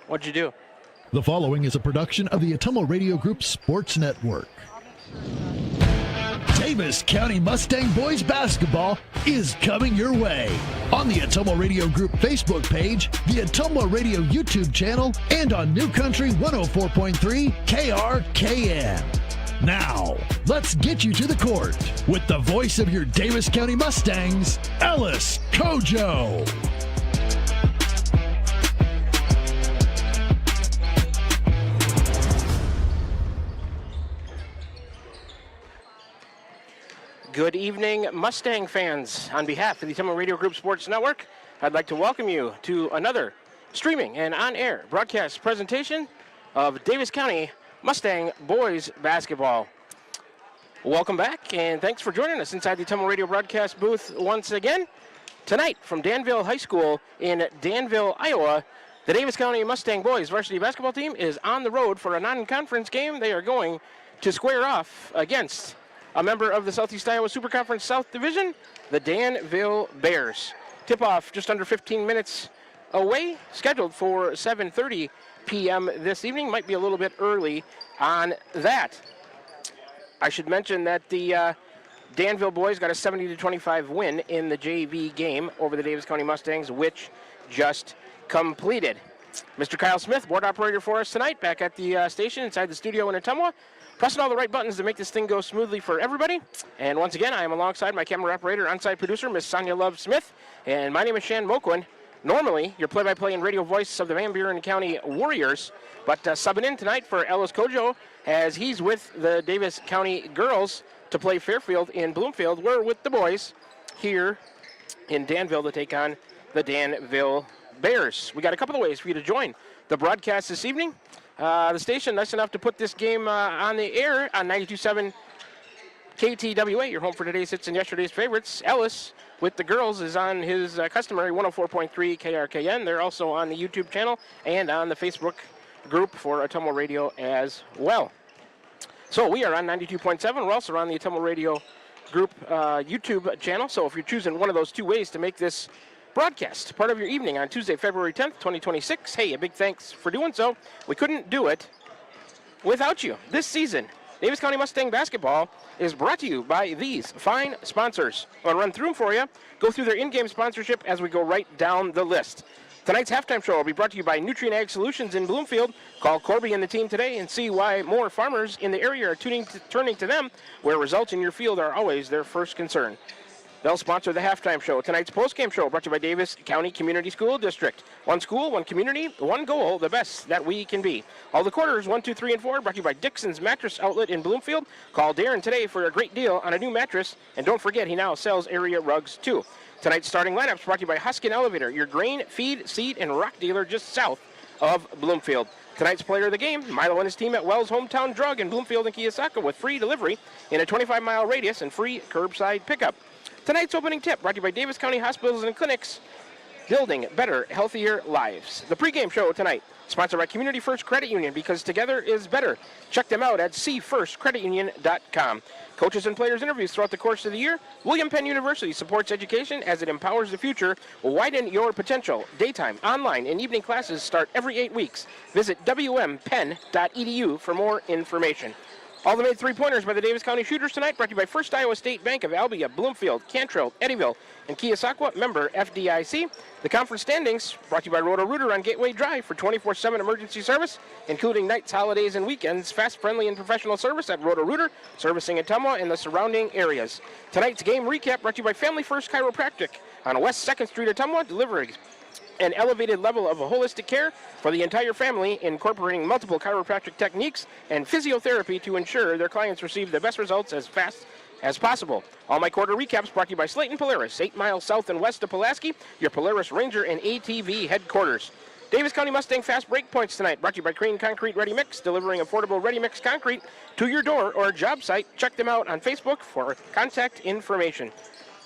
What'd you do? The following is a production of the Ottumwa Radio Group Sports Network. Davis County Mustang Boys Basketball is coming your way on the Ottumwa Radio Group Facebook page, the Ottumwa Radio YouTube channel, and on New Country 104.3 KRKN. Now, let's get you to the court with the voice of your Davis County Mustangs, Ellis Kojo. Good evening, Mustang fans. On behalf of the Ottumwa Radio Group Sports Network, I'd like to welcome you to another streaming and on-air broadcast presentation of Davis County Mustang Boys Basketball. Welcome back, and thanks for joining us inside the Ottumwa Radio broadcast booth once again. Tonight, from Danville High School in Danville, Iowa, the Davis County Mustang Boys varsity basketball team is on the road for a non-conference game. They are going to square off against a member of the Southeast Iowa Super Conference South Division, the Danville Bears. Tip-off just under 15 minutes away, scheduled for 7:30 p.m. this evening. Might be a little bit early on that. I should mention that the Danville boys got a 70-25 win in the JV game over the Davis County Mustangs, which just completed. Mr. Kyle Smith, board operator for us tonight, back at the station inside the studio in Ottumwa, pressing all the right buttons to make this thing go smoothly for everybody. And once again, I am alongside my camera operator, on-site producer, Miss Sonia Love Smith, and my name is Shan Moquin. Normally, your play-by-play and radio voice of the Van Buren County Warriors, but subbing in tonight for Ellis Kojo as he's with the Davis County girls to play Fairfield in Bloomfield. We're with the boys here in Danville to take on the Danville Bears. We got a couple of ways for you to join the broadcast this evening. The station nice enough to put this game on the air on 92.7 KTWA, your home for today's hits and yesterday's favorites. Ellis with the girls is on his customary 104.3 KRKN. They're also on the YouTube channel and on the Facebook group for Ottumwa Radio as well. So we are on 92.7. We're also on the Ottumwa Radio Group YouTube channel. So if you're choosing one of those two ways to make this broadcast part of your evening on Tuesday, February 10th, 2026, hey, a big thanks for doing so. We couldn't do it without you. This season, Davis County Mustang Basketball is brought to you by these fine sponsors. I'll run through them for you, go through their in-game sponsorship as we go right down the list. Tonight's halftime show will be brought to you by Nutrient Ag Solutions in Bloomfield. Call Corby and the team today and see why more farmers in the area are turning to them, where results in your field are always their first concern. They'll sponsor the halftime show. Tonight's postgame show brought to you by Davis County Community School District. One school, one community, one goal, the best that we can be. All the quarters, 1, 2, 3, and 4, brought to you by Dixon's Mattress Outlet in Bloomfield. Call Darren today for a great deal on a new mattress. And don't forget, he now sells area rugs too. Tonight's starting lineups brought to you by Huskin Elevator, your grain, feed, seed, and rock dealer just south of Bloomfield. Tonight's player of the game, Milo and his team at Wells Hometown Drug in Bloomfield and Keosauqua with free delivery in a 25-mile radius and free curbside pickup. Tonight's opening tip brought to you by Davis County Hospitals and Clinics, building better, healthier lives. The pregame show tonight, sponsored by Community First Credit Union, because together is better. Check them out at cfirstcreditunion.com. Coaches and players interviews throughout the course of the year. William Penn University supports education as it empowers the future. Widen your potential. Daytime, online, and evening classes start every 8 weeks. Visit wmpenn.edu for more information. All the made three-pointers by the Davis County Shooters tonight, brought to you by First Iowa State Bank of Albia, Bloomfield, Cantrell, Eddyville, and Keosauqua, member FDIC. The conference standings brought to you by Roto-Rooter on Gateway Drive for 24/7 emergency service, including nights, holidays, and weekends. Fast, friendly, and professional service at Roto-Rooter, servicing Ottumwa and the surrounding areas. Tonight's game recap brought to you by Family First Chiropractic on West 2nd Street, Ottumwa, delivering an elevated level of holistic care for the entire family, incorporating multiple chiropractic techniques and physiotherapy to ensure their clients receive the best results as fast as possible. All my quarter recaps brought to you by Slayton Polaris, 8 miles south and west of Pulaski, your Polaris Ranger and ATV headquarters. Davis County Mustang Fast Break Points tonight, brought to you by Crane Concrete Ready Mix, delivering affordable ready mix concrete to your door or job site. Check them out on Facebook for contact information.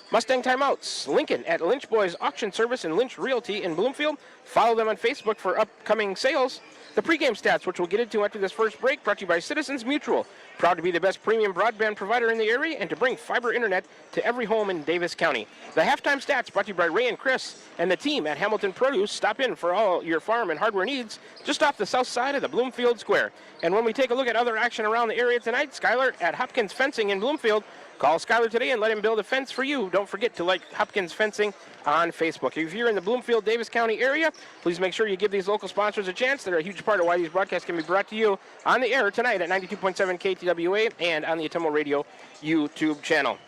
Mustang Timeouts, Lincoln at Lynch Boys Auction Service and Lynch Realty in Bloomfield. Follow them on Facebook for upcoming sales. The pregame stats, which we'll get into after this first break, brought to you by Citizens Mutual. Proud to be the best premium broadband provider in the area and to bring fiber internet to every home in Davis County. The halftime stats brought to you by Ray and Chris and the team at Hamilton Produce. Stop in for all your farm and hardware needs just off the south side of the Bloomfield Square. And when we take a look at other action around the area tonight, Skylar at Hopkins Fencing in Bloomfield. Call Skylar today and let him build a fence for you. Don't forget to like Hopkins Fencing on Facebook. If you're in the Bloomfield, Davis County area, please make sure you give these local sponsors a chance. They're a huge part of why these broadcasts can be brought to you on the air tonight at 92.7 KTWA and on the Atomo Radio YouTube channel.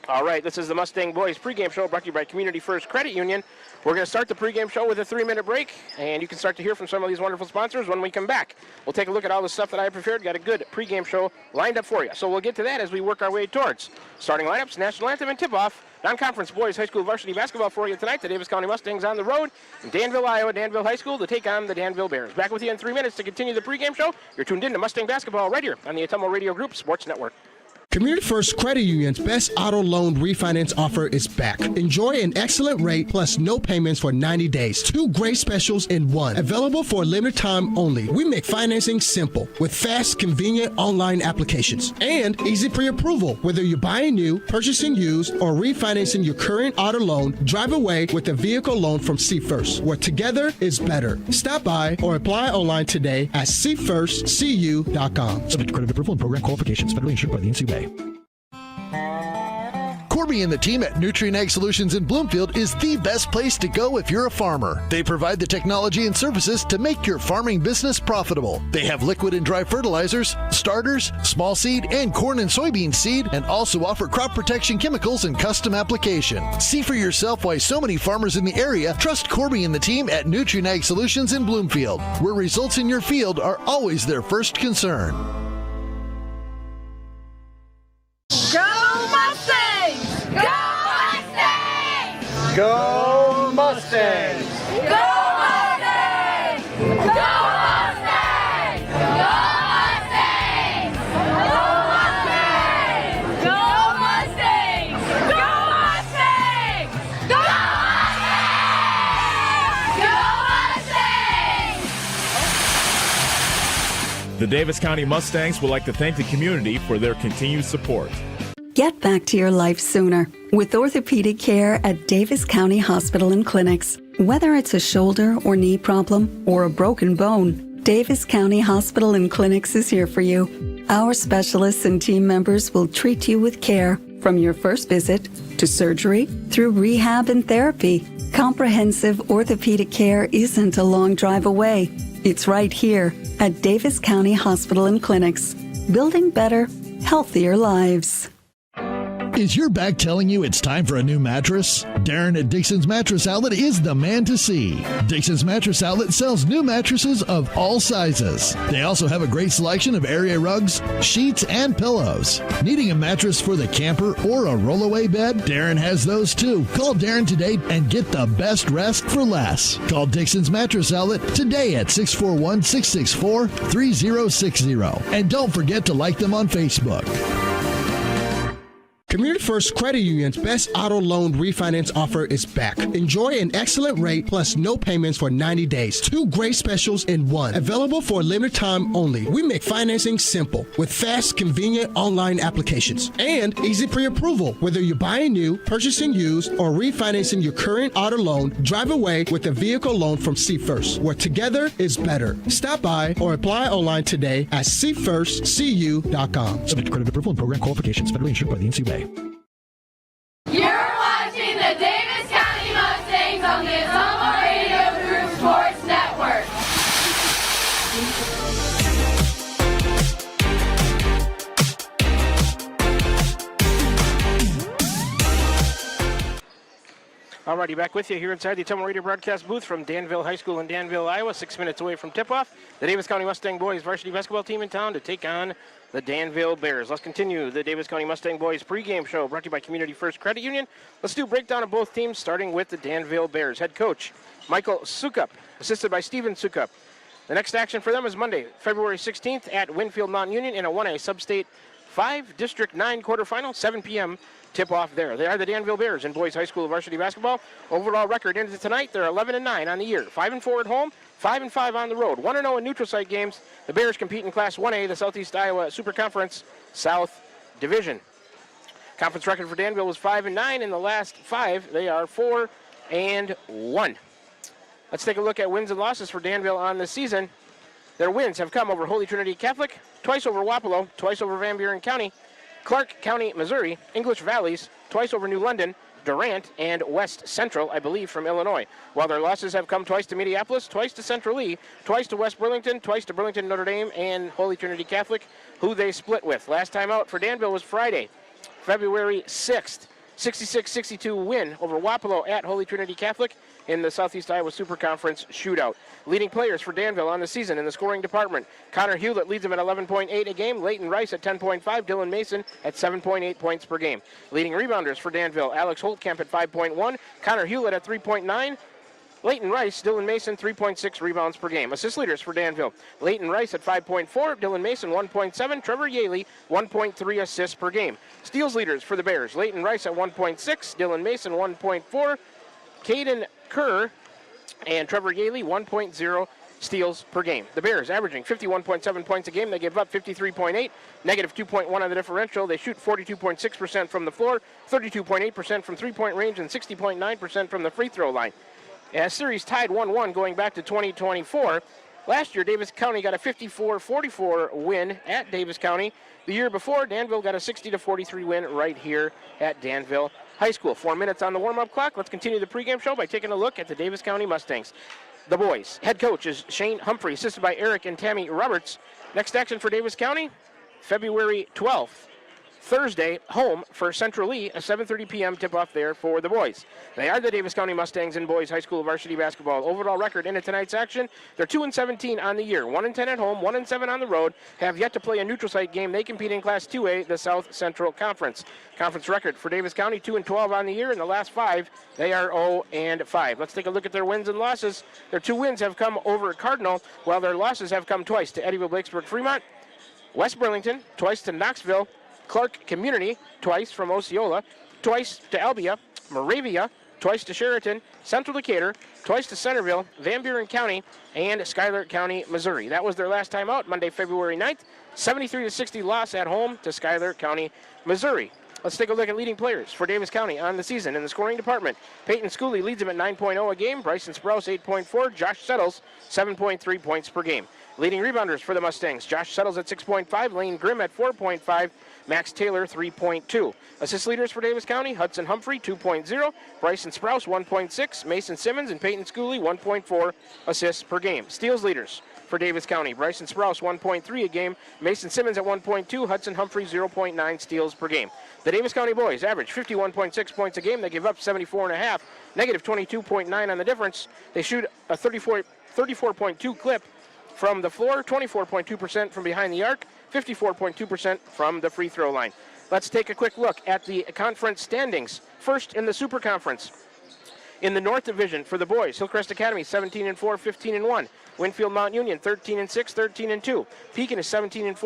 All right, this is the Mustang Boys pregame show brought to you by Community First Credit Union. We're going to start the pregame show with a 3-minute break, and you can start to hear from some of these wonderful sponsors when we come back. We'll take a look at all the stuff that I prepared. Got a good pregame show lined up for you. So we'll get to that as we work our way towards starting lineups, national anthem, and tip-off. Non-conference boys high school varsity basketball for you tonight. The Davis County Mustangs on the road in Danville, Iowa, Danville High School to take on the Danville Bears. Back with you in 3 minutes to continue the pregame show. You're tuned in to Mustang Basketball right here on the Atomo Radio Group Sports Network. Community First Credit Union's best auto loan refinance offer is back. Enjoy an excellent rate plus no payments for 90 days. 2 great specials in one. Available for a limited time only. We make financing simple with fast, convenient online applications and easy pre-approval. Whether you're buying new, purchasing used, or refinancing your current auto loan, drive away with a vehicle loan from See First, where together is better. Stop by or apply online today at seefirstcu.com. Subject to credit approval and program qualifications. Federally insured by the NCUA. Corby and the team at Nutrient Ag Solutions in Bloomfield is the best place to go if you're a farmer. They provide the technology and services to make your farming business profitable. They have liquid and dry fertilizers, starters, small seed, and corn and soybean seed, and also offer crop protection chemicals and custom application. See for yourself why so many farmers in the area trust Corby and the team at Nutrient Ag Solutions in Bloomfield, where results in your field are always their first concern. Go Mustangs! Go Mustangs! Go Mustangs! Go Mustangs! Go Mustangs! Go Mustangs! Go Mustangs! Go Mustangs! Go Mustangs! Go Mustangs! Go Mustangs! The Davis County Mustangs would like to thank the community for their continued support. Get back to your life sooner with orthopedic care at Davis County Hospital and Clinics. Whether it's a shoulder or knee problem or a broken bone, Davis County Hospital and Clinics is here for you. Our specialists and team members will treat you with care from your first visit to surgery through rehab and therapy. Comprehensive orthopedic care isn't a long drive away. It's right here at Davis County Hospital and Clinics, building better, healthier lives. Is your back telling you it's time for a new mattress? Darren at Dixon's Mattress Outlet is the man to see. Dixon's Mattress Outlet sells new mattresses of all sizes. They also have a great selection of area rugs, sheets, and pillows. Needing a mattress for the camper or a rollaway bed? Darren has those too. Call Darren today and get the best rest for less. Call Dixon's Mattress Outlet today at 641-664-3060. And don't forget to like them on Facebook. Community First Credit Union's best auto loan refinance offer is back. Enjoy an excellent rate plus no payments for 90 days. 2 great specials in one. Available for a limited time only. We make financing simple with fast, convenient online applications and easy pre-approval. Whether you're buying new, purchasing used, or refinancing your current auto loan, drive away with a vehicle loan from See First, where together is better. Stop by or apply online today at seefirstcu.com. Subject to credit approval and program qualifications. Federally insured by the NCUA. You're watching the Davis County Mustangs on the Atomo Radio Group Sports Network. Alrighty, back with you here inside the Atomo Radio broadcast booth from Danville High School in Danville, Iowa, 6 minutes away from tip-off. The Davis County Mustang Boys varsity basketball team in town to take on the Danville Bears. Let's continue the Davis County Mustang Boys pregame show brought to you by Community First Credit Union. Let's do a breakdown of both teams, starting with the Danville Bears. Head coach Michael Sukup, assisted by Steven Sukup. The next action for them is Monday, February 16th at Winfield Mountain Union in a 1A Sub-State 5 District 9 quarterfinal, 7 p.m. tip-off there. They are the Danville Bears in boys high school varsity basketball. Overall record into tonight, they're 11-9 on the year, 5-4 at home, 5-5 on the road, 1-0 in neutral site games. The Bears compete in Class 1A, the Southeast Iowa Super Conference South Division. Conference record for Danville was 5-9. In the last 5, they are 4-1. Let's take a look at wins and losses for Danville on the season. Their wins have come over Holy Trinity Catholic, twice over Wapello, twice over Van Buren County, Clark County, Missouri, English Valleys, twice over New London, Durant, and West Central, I believe, from Illinois. While their losses have come twice to Minneapolis, twice to Central Lee, twice to West Burlington, twice to Burlington Notre Dame, and Holy Trinity Catholic, who they split with. Last time out for Danville was Friday, February 6th. 66-62 win over Wapello at Holy Trinity Catholic in the Southeast Iowa Super Conference shootout. Leading players for Danville on the season in the scoring department. Connor Hewlett leads them at 11.8 a game. Leighton Rice at 10.5. Dylan Mason at 7.8 points per game. Leading rebounders for Danville. Alex Holtkamp at 5.1. Connor Hewlett at 3.9. Leighton Rice, Dylan Mason, 3.6 rebounds per game. Assist leaders for Danville. Leighton Rice at 5.4, Dylan Mason 1.7, Trevor Yaley 1.3 assists per game. Steals leaders for the Bears. Leighton Rice at 1.6, Dylan Mason 1.4, Caden Kerr and Trevor Yaley 1.0 steals per game. The Bears averaging 51.7 points a game. They give up 53.8, negative 2.1 on the differential. They shoot 42.6% from the floor, 32.8% from three-point range, and 60.9% from the free throw line. A series tied 1-1 going back to 2024. Last year, Davis County got a 54-44 win at Davis County. The year before, Danville got a 60-43 win right here at Danville High School. 4 minutes on the warm-up clock. Let's continue the pregame show by taking a look at the Davis County Mustangs. The boys. Head coach is Shane Humphrey, assisted by Eric and Tammy Roberts. Next action for Davis County, February 12th. Thursday, home for Central Lee, a 7:30 p.m. tip-off there for the boys. They are the Davis County Mustangs in boys high school varsity basketball. Overall record in tonight's action, they're 2-17 on the year, 1-10 at home, 1-7 on the road, have yet to play a neutral site game. They compete in Class 2A, the South Central Conference. Conference record for Davis County, 2-12 on the year. In the last 5, they are 0-5. Let's take a look at their wins and losses. Their 2 wins have come over Cardinal, while their losses have come twice to Eddyville, Blakesburg, Fremont, West Burlington, twice to Knoxville, Clark Community, twice from Osceola, twice to Albia, Moravia, twice to Sheraton, Central Decatur, twice to Centerville, Van Buren County, and Schuyler County, Missouri. That was their last time out, Monday, February 9th. 73-60 loss at home to Schuyler County, Missouri. Let's take a look at leading players for Davis County on the season in the scoring department. Peyton Schooley leads them at 9.0 a game. Bryson Sprouse 8.4. Josh Settles 7.3 points per game. Leading rebounders for the Mustangs. Josh Settles at 6.5. Lane Grimm at 4.5. Max Taylor 3.2. Assist leaders for Davis County. Hudson Humphrey 2.0. Bryson Sprouse 1.6. Mason Simmons and Peyton Schooley 1.4 assists per game. Steals leaders for Davis County. Bryson Sprouse 1.3 a game. Mason Simmons at 1.2. Hudson Humphrey 0.9 steals per game. The Davis County boys average 51.6 points a game. They give up 74.5, negative 22.9 on the difference. They shoot a 34.2 clip from the floor, 24.2% from behind the arc, 54.2% from the free throw line. Let's take a quick look at the conference standings. First in the Super Conference. In the North Division for the boys, Hillcrest Academy 17-4, 15-1. Winfield Mount Union 13-6, 13-2. Pekin is 17-4,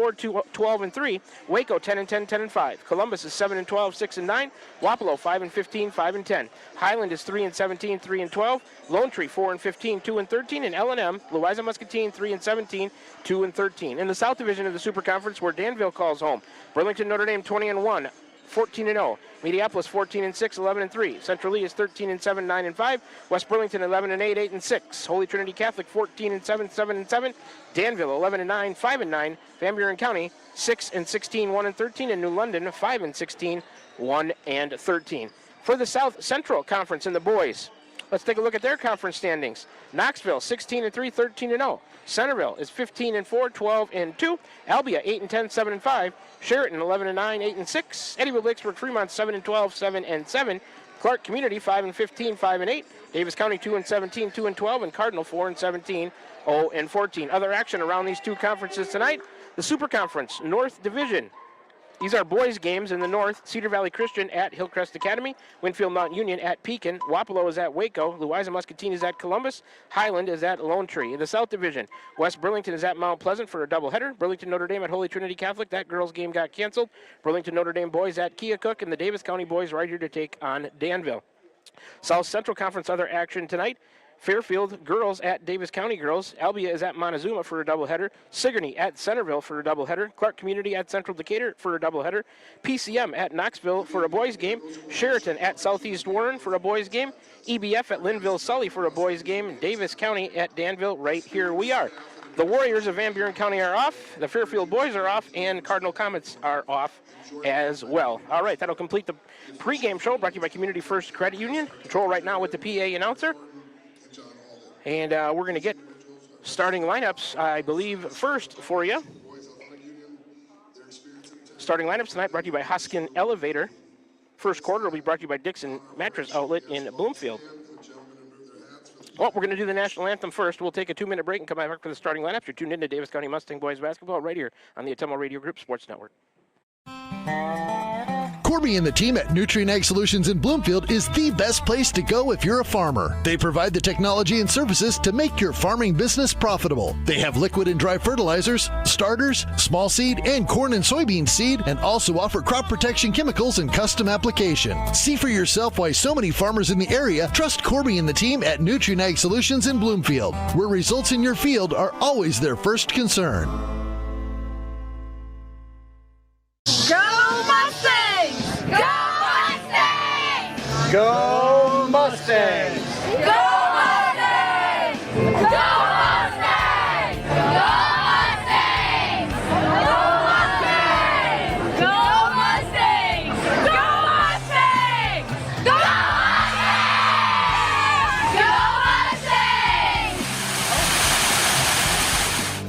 12-3. Waco 10-10, 10-5. Columbus is 7-12, 6-9. Wapello 5-15, 5-10. Highland is 3-17, 3-12. Lone Tree 4-15, 2-13, and L&M Louisa Muscatine 3-17, 2-13. In the South Division of the Super Conference, where Danville calls home, Burlington Notre Dame 20-1. 14-0. Minneapolis 14-6, 11-3. Central Lee is 13-7, 9-5. West Burlington 11-8, 8-6. Holy Trinity Catholic 14-7, 7-7. Danville 11-9, 5-9. Van Buren County 6-16, 1-13, and New London 5-16, 1-13. For the South Central Conference in the boys, let's take a look at their conference standings. Knoxville 16-3, 13-0. Centerville is 15-4, 12-2. Albia 8-10, 7-5. Sheraton 11-9, 8-6. Eddyville, Blakesburg, Fremont 7-12, 7-7. Clark Community 5-15, 5-8. Davis County 2-17, 2-12, and Cardinal 4-17, 0-14. Other action around these two conferences tonight: the Super Conference North Division. These are boys' games in the north. Cedar Valley Christian at Hillcrest Academy. Winfield Mount Union at Pekin. Wapello is at Waco. Louisa Muscatine is at Columbus. Highland is at Lone Tree. In the South Division, West Burlington is at Mount Pleasant for a doubleheader. Burlington Notre Dame at Holy Trinity Catholic. That girls' game got canceled. Burlington Notre Dame boys at Keokuk, and the Davis County boys right here to take on Danville. South Central Conference other action tonight. Fairfield girls at Davis County girls. Albia is at Montezuma for a doubleheader. Sigourney at Centerville for a doubleheader. Clark Community at Central Decatur for a doubleheader. PCM at Knoxville for a boys game. Sheraton at Southeast Warren for a boys game. EBF at Linville Sully for a boys game. Davis County at Danville. Right here we are. The Warriors of Van Buren County are off. The Fairfield boys are off, and Cardinal Comets are off as well. All right, that'll complete the pregame show brought to you by Community First Credit Union. Control right now with the PA announcer. And we're going to get starting lineups, I believe, first for you. Starting lineups tonight brought to you by Hoskin Elevator. First quarter will be brought to you by Dixon Mattress Outlet in Bloomfield. Well, we're going to do the national anthem first. We'll take a 2-minute break and come back for the starting lineups. You're tuned in to Davis County Mustang Boys Basketball right here on the Atomo Radio Group Sports Network. Corby and the team at Nutrien Ag Solutions in Bloomfield is the best place to go if you're a farmer. They provide the technology and services to make your farming business profitable. They have liquid and dry fertilizers, starters, small seed, and corn and soybean seed, and also offer crop protection chemicals and custom application. See for yourself why so many farmers in the area trust Corby and the team at Nutrien Ag Solutions in Bloomfield, where results in your field are always their first concern. Go Mustangs! Go Mustangs! Go Mustangs! Go Mustangs! Go Mustangs! Go Mustangs! Go Mustangs! Go Mustangs! Go Mustangs! Go Mustangs! Go Mustangs!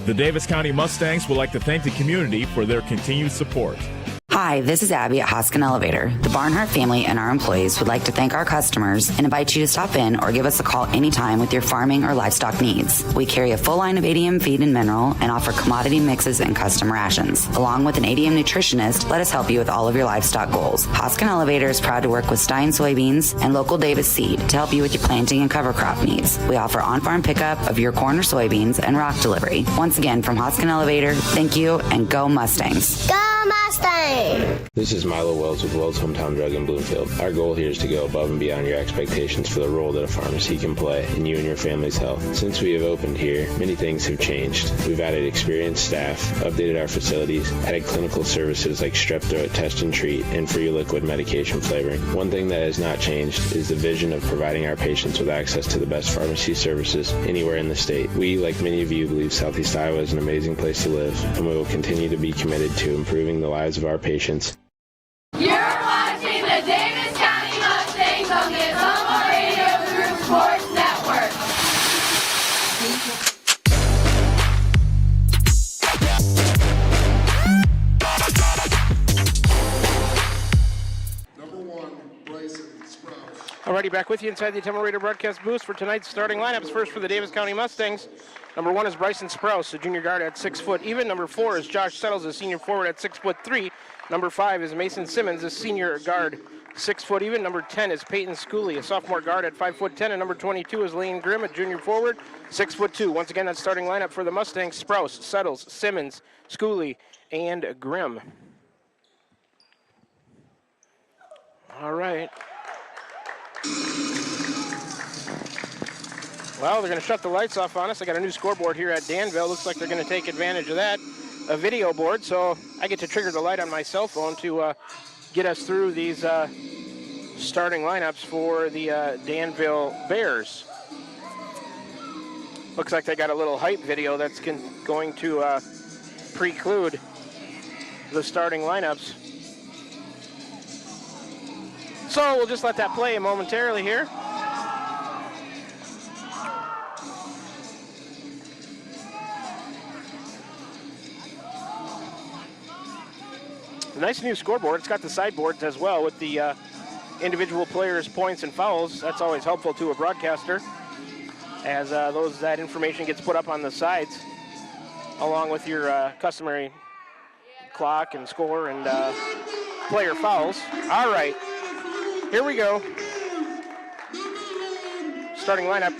The Davis County Mustangs would like to thank the community for their continued support. Hi, this is Abby at Hoskin Elevator. The Barnhart family and our employees would like to thank our customers and invite you to stop in or give us a call anytime with your farming or livestock needs. We carry a full line of ADM feed and mineral and offer commodity mixes and custom rations. Along with an ADM nutritionist, let us help you with all of your livestock goals. Hoskin Elevator is proud to work with Stein soybeans and local Davis seed to help you with your planting and cover crop needs. We offer on-farm pickup of your corn or soybeans and rock delivery. Once again, from Hoskin Elevator, thank you and go Mustangs. Go Mustang! This is Milo Wells with Wells Hometown Drug in Bloomfield. Our goal here is to go above and beyond your expectations for the role that a pharmacy can play in you and your family's health. Since we have opened here, many things have changed. We've added experienced staff, updated our facilities, added clinical services like strep throat test and treat, and free liquid medication flavoring. One thing that has not changed is the vision of providing our patients with access to the best pharmacy services anywhere in the state. We, like many of you, believe Southeast Iowa is an amazing place to live, and we will continue to be committed to improving the lives of our patients. You're watching the Davis County Mustangs on the Atomo Radio Group Sports Network. Alrighty, back with you inside the Atomo Radio broadcast booth for tonight's starting lineups. First for the Davis County Mustangs. Number 1 is Bryson Sprouse, a junior guard at 6 foot even. Number 4 is Josh Settles, a senior forward at 6'3". Number 5 is Mason Simmons, a senior guard, 6 foot even. Number 10 is Peyton Schooley, a sophomore guard at 5'10". And number 22 is Lane Grimm, a junior forward, 6'2". Once again, that starting lineup for the Mustangs: Sprouse, Settles, Simmons, Schooley, and Grimm. All right. Well, they're going to shut the lights off on us. I got a new scoreboard here at Danville. Looks like they're going to take advantage of that. A video board, so I get to trigger the light on my cell phone to get us through these starting lineups for the Danville Bears. Looks like they got a little hype video that's going to preclude the starting lineups. So we'll just let that play momentarily here. Nice new scoreboard. It's got the sideboards as well with the individual players' points and fouls. That's always helpful to a broadcaster, as that information gets put up on the sides along with your customary clock and score and player fouls. All right, here we go. Starting lineup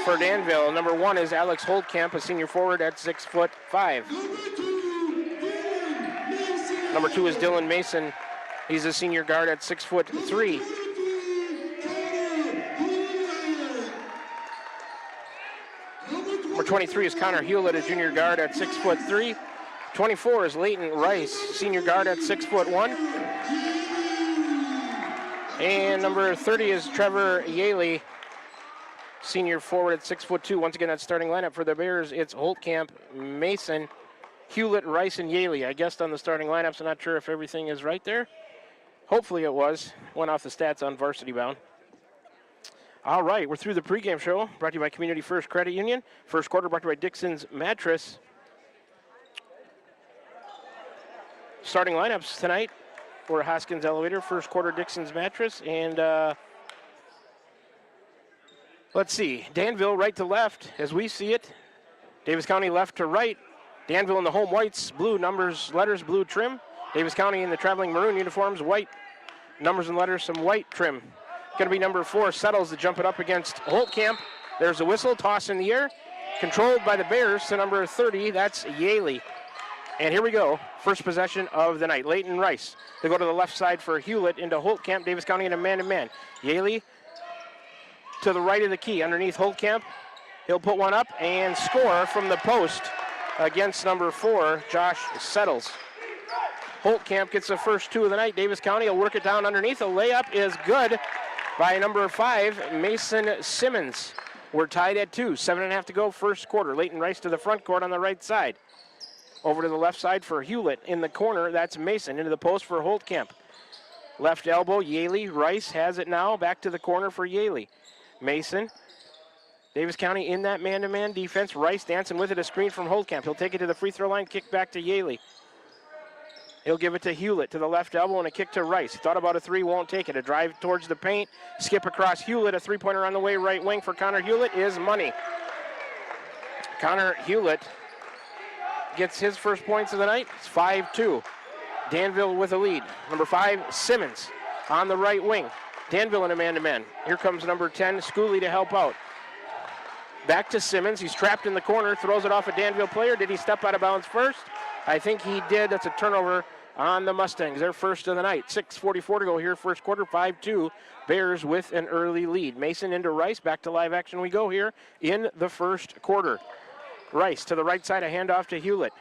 for Danville. Number 1 is Alex Holtkamp, a senior forward at 6'5". Number 2 is Dylan Mason. He's a senior guard at 6'3". Number 23 is Connor Hewlett, a junior guard at 6'3". 24 is Leighton Rice, senior guard at 6'1". And number 30 is Trevor Yaley, senior forward at 6'2". Once again, that starting lineup for the Bears. It's Holtkamp, Mason, Hewlett, Rice, and Yaley. I guessed on the starting lineups. I'm not sure if everything is right there. Hopefully it was. Went off the stats on Varsity Bound. All right, we're through the pregame show, brought to you by Community First Credit Union. First quarter brought to you by Dixon's Mattress. Starting lineups tonight for Hoskins Elevator. First quarter, Dixon's Mattress. And let's see, Danville right to left as we see it. Davis County left to right. Danville in the home whites, blue numbers, letters, blue trim. Davis County in the traveling maroon uniforms, white numbers and letters, some white trim. Going to be number 4, Settles, to jump it up against Holtkamp. There's a whistle, toss in the air. Controlled by the Bears to number 30, that's Yaley. And here we go, first possession of the night. Leighton Rice, they go to the left side for Hewlett into Holtkamp. Davis County in a man-to-man. Yaley to the right of the key, underneath Holtkamp. He'll put one up and score from the post against number 4, Josh Settles. Holtkamp gets the first 2 of the night. Davis County will work it down underneath. The layup is good by number 5, Mason Simmons. We're tied at 2, 7.5 to go, first quarter. Leighton Rice to the front court on the right side. Over to the left side for Hewlett. In the corner, that's Mason. Into the post for Holtkamp. Left elbow, Yaley. Rice has it now. Back to the corner for Yaley. Mason. Davis County in that man-to-man defense. Rice dancing with it, a screen from Holtkamp. He'll take it to the free throw line, kick back to Yaley. He'll give it to Hewlett to the left elbow and a kick to Rice. He thought about a 3, won't take it. A drive towards the paint, skip across Hewlett. A 3-pointer on the way, right wing for Connor Hewlett is money. Connor Hewlett gets his first points of the night. It's 5-2. Danville with a lead. Number 5, Simmons on the right wing. Danville in a man-to-man. Here comes number 10, Schooley, to help out. Back to Simmons. He's trapped in the corner, throws it off a Danville player. Did he step out of bounds first? I think he did. That's a turnover on the Mustangs. Their first of the night. 6:44 to go here, first quarter, 5-2. Bears with an early lead. Mason into Rice. Back to live action we go here in the first quarter. Rice to the right side, a handoff to Hewlett.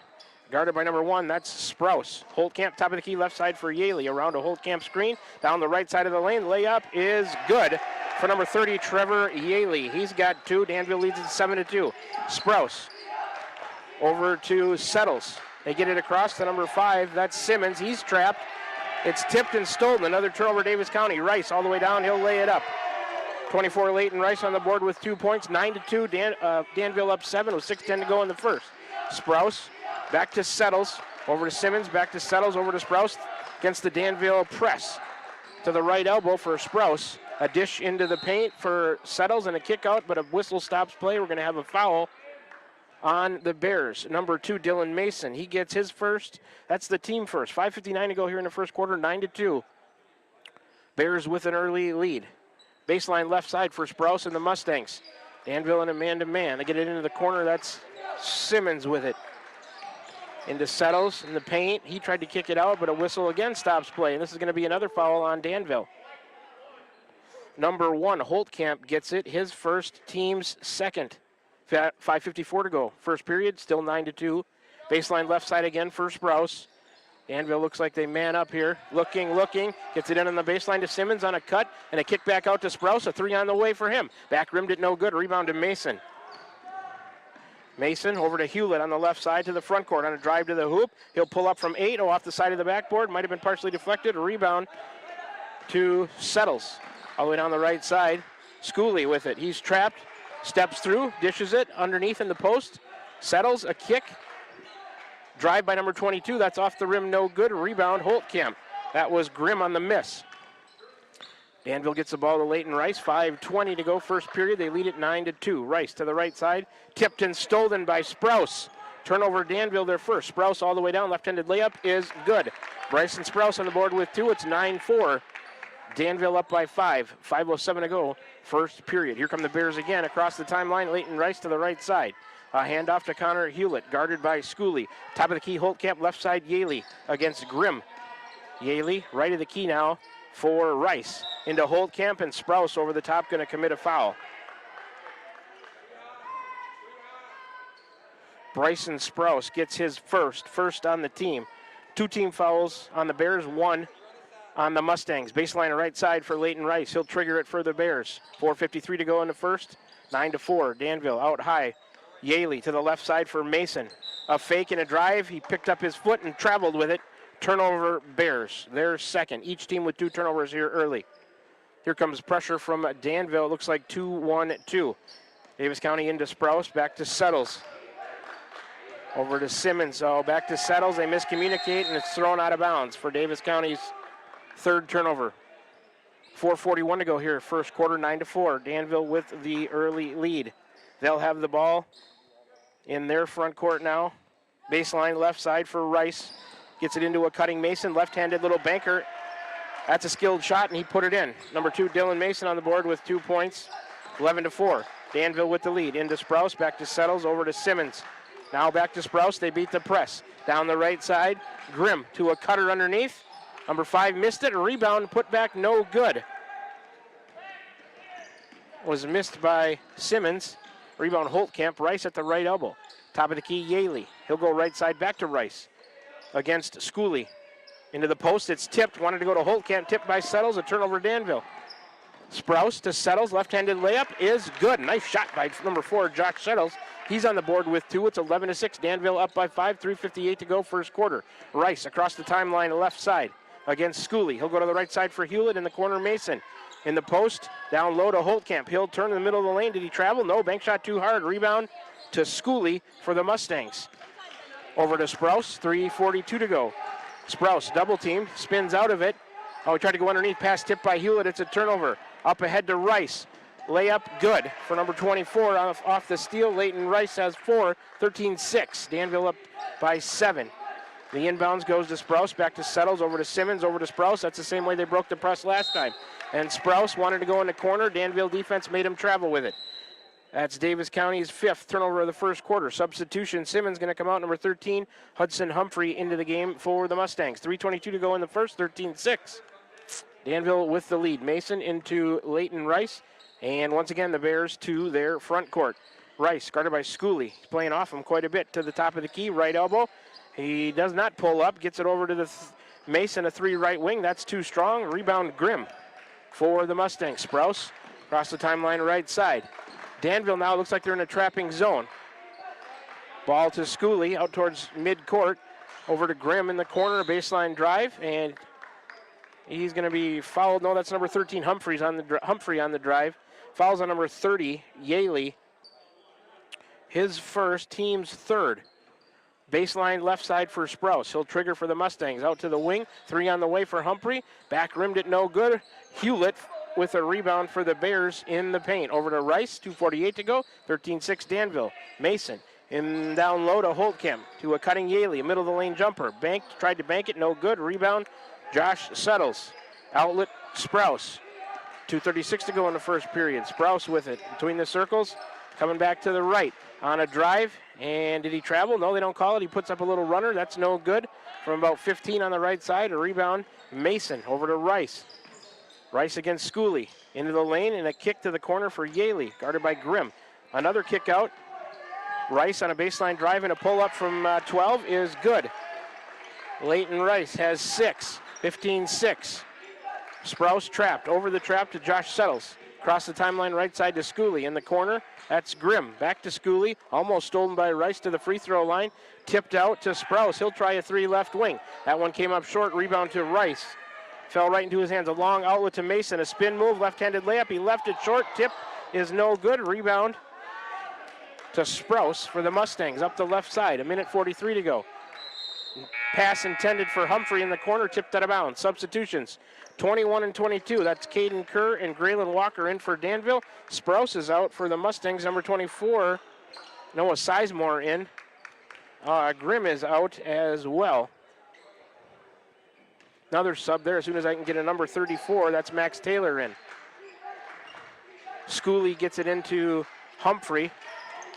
Guarded by number 1, that's Sprouse. Holtkamp, top of the key, left side for Yaley. Around a Holtkamp screen, down the right side of the lane. Layup is good for number 30, Trevor Yaley. He's got 2. Danville leads it 7-2. Sprouse over to Settles. They get it across to number 5. That's Simmons. He's trapped. It's tipped and stolen. Another turnover, Davis County. Rice all the way down. He'll lay it up. 24, Leighton Rice on the board with 2 points. 9-2. Danville up 7 with 6:10 to go in the first. Sprouse back to Settles. Over to Simmons. Back to Settles. Over to Sprouse against the Danville press. To the right elbow for Sprouse. A dish into the paint for Settles and a kick out, but a whistle stops play. We're going to have a foul on the Bears. Number 2, Dylan Mason. He gets his first. That's the team first. 5:59 to go here in the first quarter, 9-2. Bears with an early lead. Baseline left side for Sprouse and the Mustangs. Danville in a man-to-man. They get it into the corner. That's Simmons with it. Into Settles in the paint. He tried to kick it out, but a whistle again stops play. And this is going to be another foul on Danville. Number 1, Holtkamp gets it. His first, team's second. 5:54 to go. First period, still 9-2. Baseline left side again for Sprouse. Danville looks like they man up here. Looking. Gets it in on the baseline to Simmons on a cut. And a kick back out to Sprouse. A 3 on the way for him. Back rimmed it no good. Rebound to Mason. Mason over to Hewlett on the left side to the front court on a drive to the hoop. He'll pull up from 8. Off the side of the backboard. Might have been partially deflected. A rebound to Settles. All the way down the right side. Schooley with it. He's trapped. Steps through, dishes it underneath in the post. Settles, a kick. Drive by number 22. That's off the rim, no good. Rebound, Holtkamp. That was Grimm on the miss. Danville gets the ball to Leighton Rice. 5:20 to go, first period. They lead it 9-2. Rice to the right side. Tipped and stolen by Sprouse. Turnover, Danville, their first. Sprouse all the way down. Left-handed layup is good. Bryson Sprouse on the board with 2. It's 9-4. Danville up by 5. 5:07 to go, first period. Here come the Bears again across the timeline. Leighton Rice to the right side. A handoff to Connor Hewlett, guarded by Schooley. Top of the key, Holtkamp, left side, Yaley against Grimm. Yaley, right of the key now for Rice. Into Holtkamp, and Sprouse over the top, going to commit a foul. Bryson Sprouse gets his first on the team. 2 team fouls on the Bears, 1 on the Mustangs. Baseline right side for Leighton Rice. He'll trigger it for the Bears. 4:53 to go in the first. 9-4. Danville out high. Yaley to the left side for Mason. A fake and a drive. He picked up his foot and traveled with it. Turnover, Bears. Their second. Each team with 2 turnovers here early. Here comes pressure from Danville. It looks like 2-1-2. Davis County into Sprouse. Back to Settles. Over to Simmons. Oh, back to Settles. They miscommunicate, and it's thrown out of bounds for Davis County's third turnover. 4:41 to go here, first quarter, 9-4. Danville with the early lead. They'll have the ball in their front court now. Baseline left side for Rice. Gets it into a cutting Mason, left-handed little banker. That's a skilled shot, and he put it in. Number 2, Dylan Mason on the board with 2 points. 11-4. Danville with the lead. Into Sprouse, back to Settles, over to Simmons. Now back to Sprouse. They beat the press. Down the right side, Grimm to a cutter underneath. Number 5 missed it. A rebound, put back, no good. Was missed by Simmons. Rebound, Holtkamp. Rice at the right elbow. Top of the key, Yaley. He'll go right side back to Rice against Schooley. Into the post, it's tipped. Wanted to go to Holtkamp. Tipped by Settles. A turnover, Danville. Sprouse to Settles. Left-handed layup is good. Nice shot by number 4, Josh Settles. He's on the board with 2. It's 11-6. Danville up by 5. 3:58 to go, first quarter. Rice across the timeline, left side against Schooley. He'll go to the right side for Hewlett. In the corner, Mason. In the post, down low to Holtkamp. He'll turn in the middle of the lane. Did he travel? No, bank shot too hard. Rebound to Schooley for the Mustangs. Over to Sprouse, 3:42 to go. Sprouse, double team, spins out of it. Oh, he tried to go underneath, pass tipped by Hewlett. It's a turnover. Up ahead to Rice. Layup good for number 24 off the steal. Leighton Rice has 4, 13-6. Danville up by 7. The inbounds goes to Sprouse, back to Settles, over to Simmons, over to Sprouse. That's the same way they broke the press last time. And Sprouse wanted to go in the corner. Danville defense made him travel with it. That's Davis County's 5th turnover of the first quarter. Substitution, Simmons going to come out, number 13. Hudson Humphrey into the game for the Mustangs. 3:22 to go in the first, 13-6. Danville with the lead. Mason into Leighton Rice. And once again, the Bears to their front court. Rice, guarded by Schooley. He's playing off him quite a bit to the top of the key, right elbow. He does not pull up, gets it over to the Mason, a 3 right wing. That's too strong. Rebound, Grimm for the Mustangs. Sprouse across the timeline, right side. Danville now looks like they're in a trapping zone. Ball to Schooley out towards midcourt. Over to Grimm in the corner, baseline drive, and he's going to be fouled. No, that's number 13, Humphrey on the drive. Fouls on number 30, Yaley. His first, team's 3rd. Baseline left side for Sprouse. He'll trigger for the Mustangs. Out to the wing. 3 on the way for Humphrey. Back rimmed it no good. Hewlett with a rebound for the Bears in the paint. Over to Rice. 2:48 to go. 13-6 Danville. Mason in down low to Holtkamp. To a cutting Yaley. A middle of the lane jumper. Tried to bank it. No good. Rebound. Josh Settles. Outlet Sprouse. 2:36 to go in the first period. Sprouse with it between the circles. Coming back to the right on a drive. And did he travel? No, they don't call it. He puts up a little runner. That's no good. From about 15 on the right side. A rebound. Mason over to Rice. Rice against Schooley. Into the lane and a kick to the corner for Yaley. Guarded by Grimm. Another kick out. Rice on a baseline drive and a pull-up from 12 is good. Leighton Rice has 6. 15-6. Sprouse trapped. Over the trap to Josh Settles. Across the timeline right side to Schooley. In the corner, that's Grimm. Back to Schooley. Almost stolen by Rice to the free throw line. Tipped out to Sprouse. He'll try a 3 left wing. That one came up short. Rebound to Rice. Fell right into his hands. A long outlet to Mason. A spin move. Left-handed layup. He left it short. Tip is no good. Rebound to Sprouse for the Mustangs. Up the left side. 1:43 to go. Pass intended for Humphrey in the corner, tipped out of bounds. Substitutions, 21 and 22. That's Caden Kerr and Graylin Walker in for Danville. Sprouse is out for the Mustangs. Number 24, Noah Sizemore in. Grimm is out as well. Another sub there. As soon as I can get a number 34, that's Max Taylor in. Schooley gets it into Humphrey.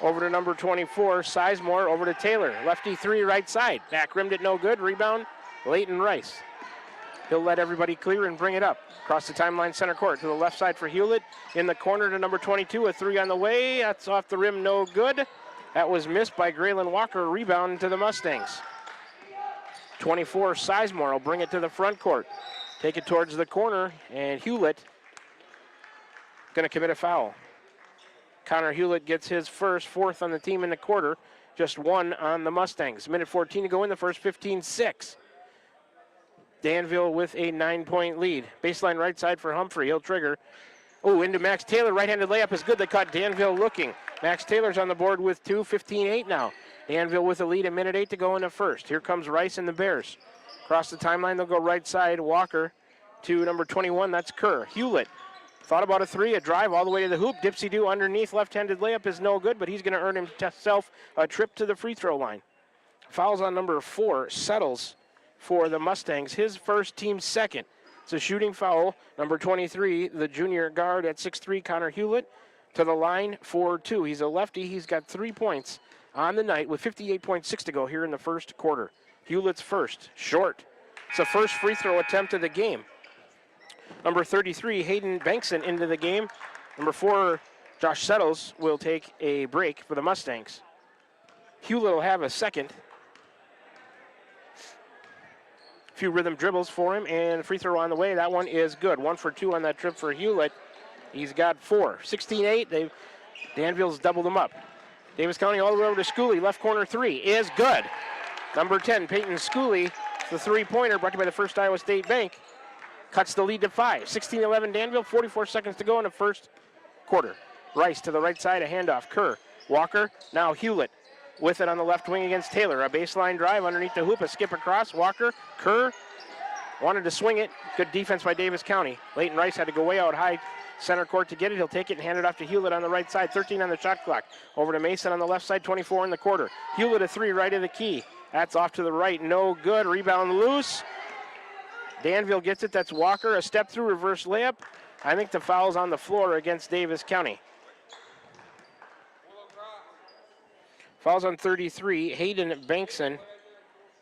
Over to number 24, Sizemore, over to Taylor. Lefty 3, right side. Back rimmed it no good. Rebound, Leighton Rice. He'll let everybody clear and bring it up. Across the timeline, center court to the left side for Hewlett. In the corner to number 22, a 3 on the way. That's off the rim, no good. That was missed by Graylin Walker. Rebound to the Mustangs. 24, Sizemore will bring it to the front court. Take it towards the corner, and Hewlett going to commit a foul. Connor Hewlett gets his fourth on the team in the quarter. Just 1 on the Mustangs. Minute 14 to go in the first, 15-6. Danville with a 9-point lead. Baseline right side for Humphrey. He'll trigger. Oh, into Max Taylor. Right-handed layup is good. They caught Danville looking. Max Taylor's on the board with 2, 15-8 now. Danville with a lead, a minute 8 to go in the first. Here comes Rice and the Bears. Across the timeline, they'll go right side. Walker to number 21. That's Kerr. Hewlett thought about a 3, a drive all the way to the hoop. Dipsy-do underneath. Left-handed layup is no good, but he's going to earn himself a trip to the free throw line. Fouls on number 4. Settles for the Mustangs. His first, team second. It's a shooting foul. Number 23, the junior guard at 6'3", Connor Hewlett, to the line for 2. He's a lefty. He's got 3 points on the night with 58.6 to go here in the first quarter. Hewlett's first. Short. It's the first free throw attempt of the game. Number 33, Hayden Bankson into the game. Number 4, Josh Settles will take a break for the Mustangs. Hewlett will have a second. A few rhythm dribbles for him, and free throw on the way. That one is good. 1 for 2 on that trip for Hewlett. He's got 4. 16-8. Danville's doubled them up. Davis County all the way over to Schooley. Left corner 3 is good. Number 10, Peyton Schooley, the three-pointer brought to you by the First Iowa State Bank. Cuts the lead to 5. 16-11 Danville, 44 seconds to go in the first quarter. Rice to the right side, a handoff. Kerr, Walker, now Hewlett with it on the left wing against Taylor. A baseline drive underneath the hoop, a skip across. Walker, Kerr wanted to swing it. Good defense by Davis County. Leighton Rice had to go way out high center court to get it. He'll take it and hand it off to Hewlett on the right side. 13 on the shot clock. Over to Mason on the left side, 24 in the quarter. Hewlett a 3 right of the key. That's off to the right, no good. Rebound loose. Danville gets it, that's Walker. A step through, reverse layup. I think the foul's on the floor against Davis County. Foul's on 33, Hayden Bankson.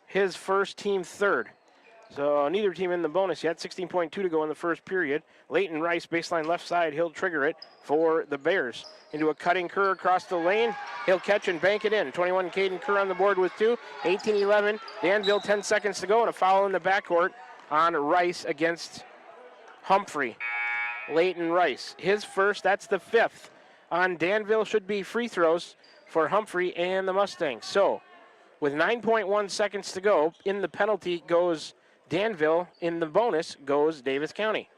His first, team third. So neither team in the bonus yet. 16.2 to go in the first period. Leighton Rice, baseline left side. He'll trigger it for the Bears. Into a cutting Kerr across the lane. He'll catch and bank it in. 21, Caden Kerr on the board with 2. 18-11. Danville, 10 seconds to go, and a foul in the backcourt on Rice against Humphrey. Leighton Rice, his first, that's the 5th. On Danville should be free throws for Humphrey and the Mustangs. So with 9.1 seconds to go, in the penalty goes Danville. In the bonus goes Davis County.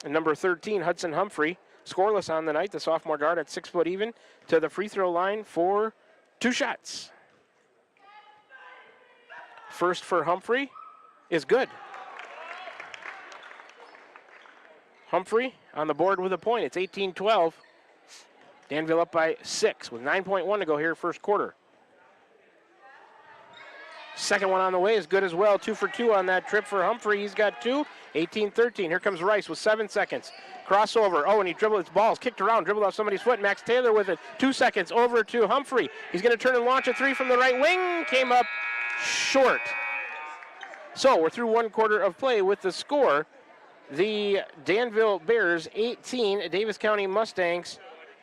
And number 13, Hudson Humphrey, scoreless on the night, the sophomore guard at 6 foot even, to the free throw line for 2 shots. First for Humphrey is good. Humphrey on the board with a point. It's 18-12. Danville up by 6 with 9.1 to go here first quarter. Second one on the way is good as well. 2 for 2 on that trip for Humphrey. He's got 2. 18-13. Here comes Rice with 7 seconds. Crossover. Oh, and he dribbled. His ball's kicked around. Dribbled off somebody's foot. Max Taylor with it. 2 seconds. Over to Humphrey. He's going to turn and launch a 3 from the right wing. Came up short. So we're through 1 quarter of play with the score. The Danville Bears 18, Davis County Mustangs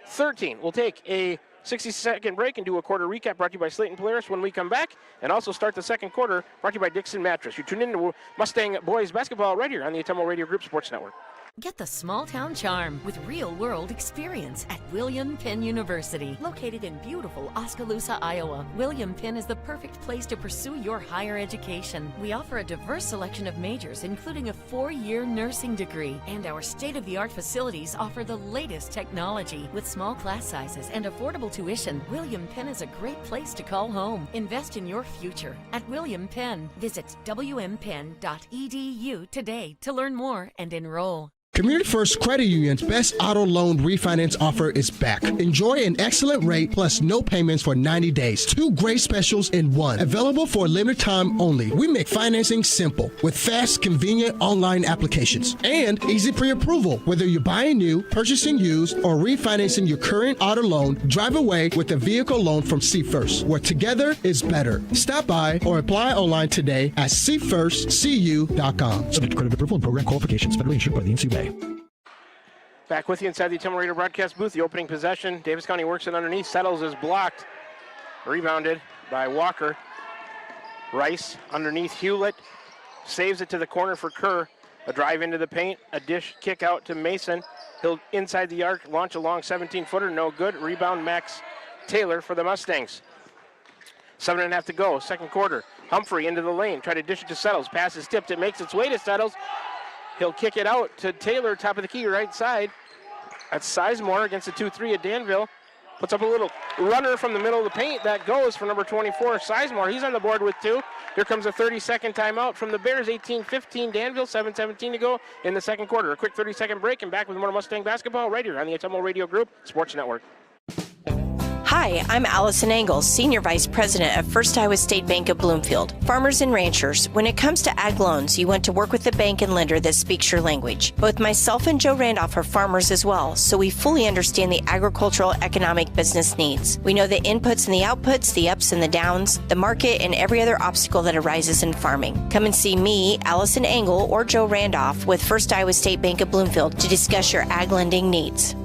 13. We'll take a 60-second break and do a quarter recap brought to you by Slayton Polaris when we come back, and also start the second quarter brought to you by Dixon Mattress. You tune in to Mustang Boys Basketball right here on the Atomo Radio Group Sports Network. Get the small town charm with real-world experience at William Penn University. Located in beautiful Oskaloosa, Iowa, William Penn is the perfect place to pursue your higher education. We offer a diverse selection of majors, including a 4-year nursing degree, and our state-of-the-art facilities offer the latest technology. With small class sizes and affordable tuition, William Penn is a great place to call home. Invest in your future at William Penn. Visit wmpenn.edu today to learn more and enroll. Community First Credit Union's best auto loan refinance offer is back. Enjoy an excellent rate plus no payments for 90 days. 2 great specials in one. Available for a limited time only. We make financing simple with fast, convenient online applications and easy pre-approval. Whether you're buying new, purchasing used, or refinancing your current auto loan, drive away with a vehicle loan from C First, where together is better. Stop by or apply online today at cfirstcu.com. Subject to credit approval and program qualifications. Federally insured by the NCUA. Back with you inside the Atomo Radio broadcast booth. The opening possession. Davis County works it underneath. Settles is blocked. Rebounded by Walker. Rice underneath Hewlett. Saves it to the corner for Kerr. A drive into the paint. A dish kick out to Mason. He'll inside the arc. Launch a long 17-footer. No good. Rebound Max Taylor for the Mustangs. 7.5 to go. Second quarter. Humphrey into the lane. Try to dish it to Settles. Pass is tipped. It makes its way to Settles. He'll kick it out to Taylor, top of the key, right side. That's Sizemore against the 2-3 at Danville. Puts up a little runner from the middle of the paint. That goes for number 24, Sizemore. He's on the board with 2. Here comes a 30-second timeout from the Bears. 18-15 Danville, 7:17 to go in the second quarter. A quick 30-second break and back with more Mustang basketball right here on the Atomo Radio Group Sports Network. Hi, I'm Allison Engels, Senior Vice President of First Iowa State Bank of Bloomfield. Farmers and ranchers, when it comes to ag loans, you want to work with a bank and lender that speaks your language. Both myself and Joe Randolph are farmers as well, so we fully understand the agricultural economic business needs. We know the inputs and the outputs, the ups and the downs, the market, and every other obstacle that arises in farming. Come and see me, Allison Engel, or Joe Randolph with First Iowa State Bank of Bloomfield to discuss your ag lending needs.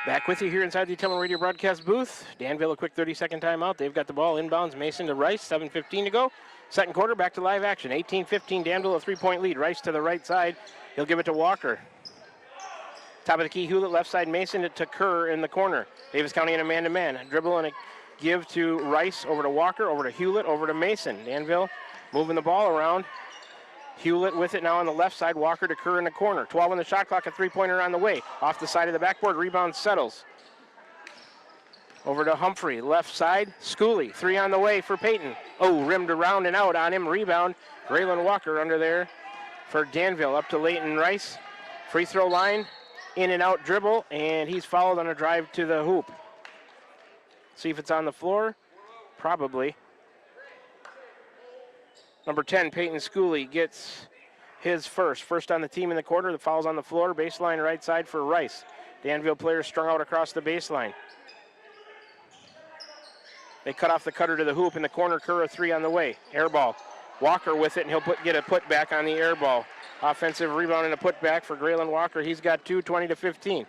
Back with you here inside the Atomo Radio broadcast booth. Danville, a quick 30-second timeout. They've got the ball inbounds. Mason to Rice, 7:15 to go. Second quarter, back to live action. 18-15, Danville, a 3-point lead. Rice to the right side. He'll give it to Walker. Top of the key, Hewlett, left side, Mason to Kerr in the corner. Davis County in a man-to-man. A dribble and a give to Rice, over to Walker, over to Hewlett, over to Mason. Danville moving the ball around. Hewlett with it now on the left side. Walker to Kerr in the corner. 12 on the shot clock. A three-pointer on the way. Off the side of the backboard. Rebound Settles. Over to Humphrey. Left side. Schooley. 3 on the way for Peyton. Oh, rimmed around and out on him. Rebound. Braylon Walker under there for Danville. Up to Leighton Rice. Free throw line. In and out dribble. And he's fouled on a drive to the hoop. See if it's on the floor. Probably. Number 10, Peyton Schooley, gets his first on the team in the quarter. The foul's on the floor. Baseline right side for Rice. Danville players strung out across the baseline. They cut off the cutter to the hoop in the corner. Kerr, a 3 on the way. Air ball. Walker with it, and he'll get a putback on the air ball. Offensive rebound and a putback for Graylin Walker. He's got 2, 20-15.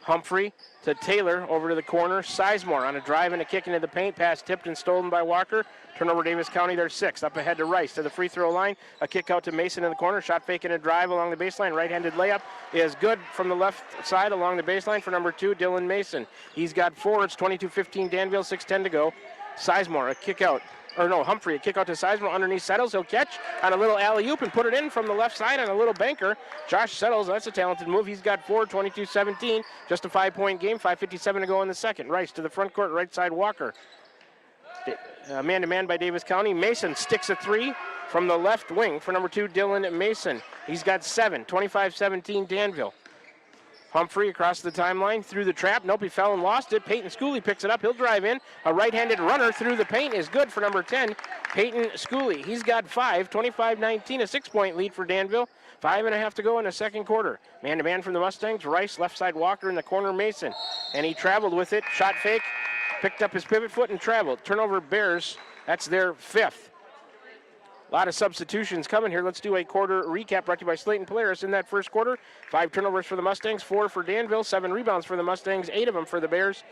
Humphrey to Taylor, over to the corner. Sizemore on a drive and a kick into the paint. Pass tipped and stolen by Walker. Turnover Davis County, their 6th. Up ahead to Rice to the free throw line. A kick out to Mason in the corner. Shot fake and a drive along the baseline. Right-handed layup is good from the left side along the baseline for number 2, Dylan Mason. He's got 4. It's 22-15 Danville, 6:10 to go. Sizemore, a kick out. Humphrey, a kick out to Sizemore underneath Settles. He'll catch on a little alley-oop and put it in from the left side on a little banker. Josh Settles, that's a talented move. He's got 4, 22-17. Just a 5-point game, 5:57 to go in the second. Rice to the front court, right side Walker. Man-to-man by Davis County. Mason sticks a 3 from the left wing for number 2, Dylan Mason. He's got 7, 25-17 Danville. Humphrey across the timeline, through the trap. Nope, he fell and lost it. Peyton Schooley picks it up. He'll drive in. A right-handed runner through the paint is good for number 10, Peyton Schooley. He's got 5, 25-19, a 6-point lead for Danville. 5.5 to go in the second quarter. Man-to-man from the Mustangs. Rice, left side Walker in the corner, Mason. And he traveled with it. Shot fake, picked up his pivot foot and traveled. Turnover Bears, that's their 5th. A lot of substitutions coming here. Let's do a quarter recap brought to you by Slayton Polaris. In that first quarter, 5 turnovers for the Mustangs, 4 for Danville, 7 rebounds for the Mustangs, 8 of them for the Bears.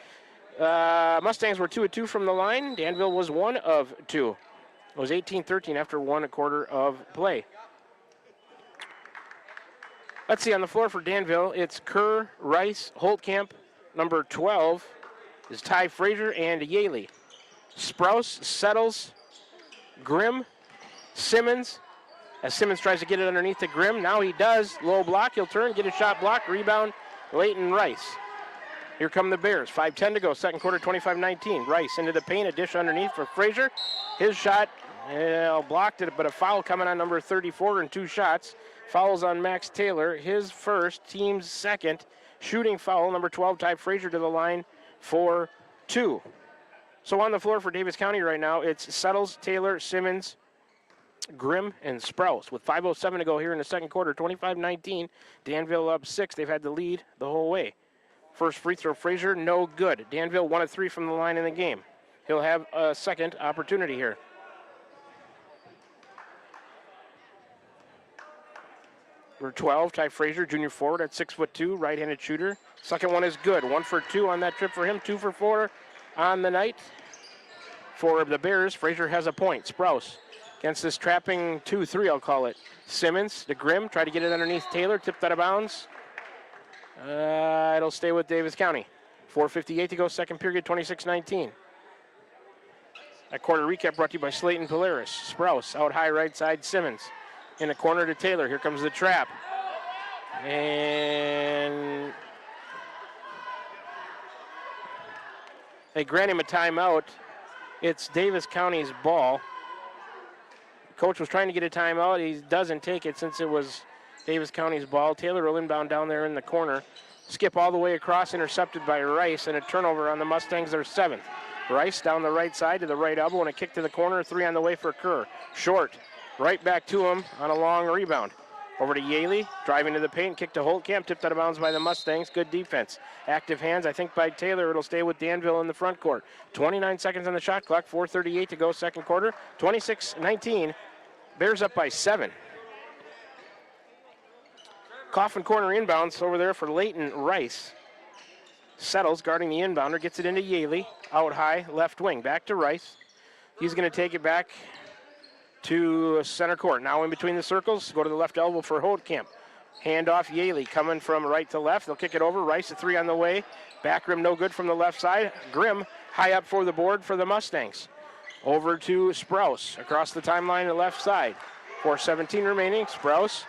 Mustangs were 2 of 2 from the line. Danville was 1 of 2. It was 18-13 after 1 quarter of play. Let's see, on the floor for Danville, it's Kerr, Rice, Holtkamp. Number 12 is Ty Frazier and Yaley. Sprouse, Settles, Grimm, Simmons, as Simmons tries to get it underneath to Grimm. Now he does. Low block. He'll turn, get a shot block. Rebound, Leighton Rice. Here come the Bears. 5:10 to go. Second quarter, 25-19. Rice into the paint. A dish underneath for Frazier. His shot Blocked it, but a foul coming on number 34 in 2 shots. Fouls on Max Taylor, his first, team's second. Shooting foul, number 12, Ty Frazier to the line for 2. So on the floor for Davis County right now, it's Settles, Taylor, Simmons, Grimm, and Sprouse. With 5:07 to go here in the second quarter, 25-19. Danville up 6. They've had the lead the whole way. First free throw, Frazier, no good. Danville 1 of 3 from the line in the game. He'll have a second opportunity here. Number 12, Ty Frazier, junior forward at 6'2", right-handed shooter. Second one is good. 1 for 2 on that trip for him. 2 for 4 on the night. For the Bears, Frazier has a point. Sprouse against this trapping 2-3, I'll call it. Simmons to Grimm, try to get it underneath Taylor, tipped out of bounds. It'll stay with Davis County. 4:58 to go, second period, 26-19. That quarter recap brought to you by Slayton Polaris. Sprouse out high right side, Simmons. In the corner to Taylor. Here comes the trap. And they grant him a timeout. It's Davis County's ball. Coach was trying to get a timeout. He doesn't take it since it was Davis County's ball. Taylor will inbound down there in the corner. Skip all the way across, intercepted by Rice, and a turnover on the Mustangs, their 7th. Rice down the right side to the right elbow, and a kick to the corner. 3 on the way for Kerr. Short. Right back to him on a long rebound. Over to Yaley, driving to the paint, kick to Holtkamp, tipped out of bounds by the Mustangs. Good defense. Active hands, I think, by Taylor. It'll stay with Danville in the front court. 29 seconds on the shot clock, 4:38 to go, second quarter. 26-19, Bears up by 7. Coffin corner inbounds over there for Leighton Rice. Settles, guarding the inbounder, gets it into Yaley. Out high, left wing, back to Rice. He's going to take it back to center court. Now in between the circles, go to the left elbow for Holtkamp. Hand off Yaley, coming from right to left. They'll kick it over. Rice, a 3 on the way. Back rim, no good from the left side. Grimm, high up for the board for the Mustangs. Over to Sprouse, across the timeline to the left side. 4:17 remaining. Sprouse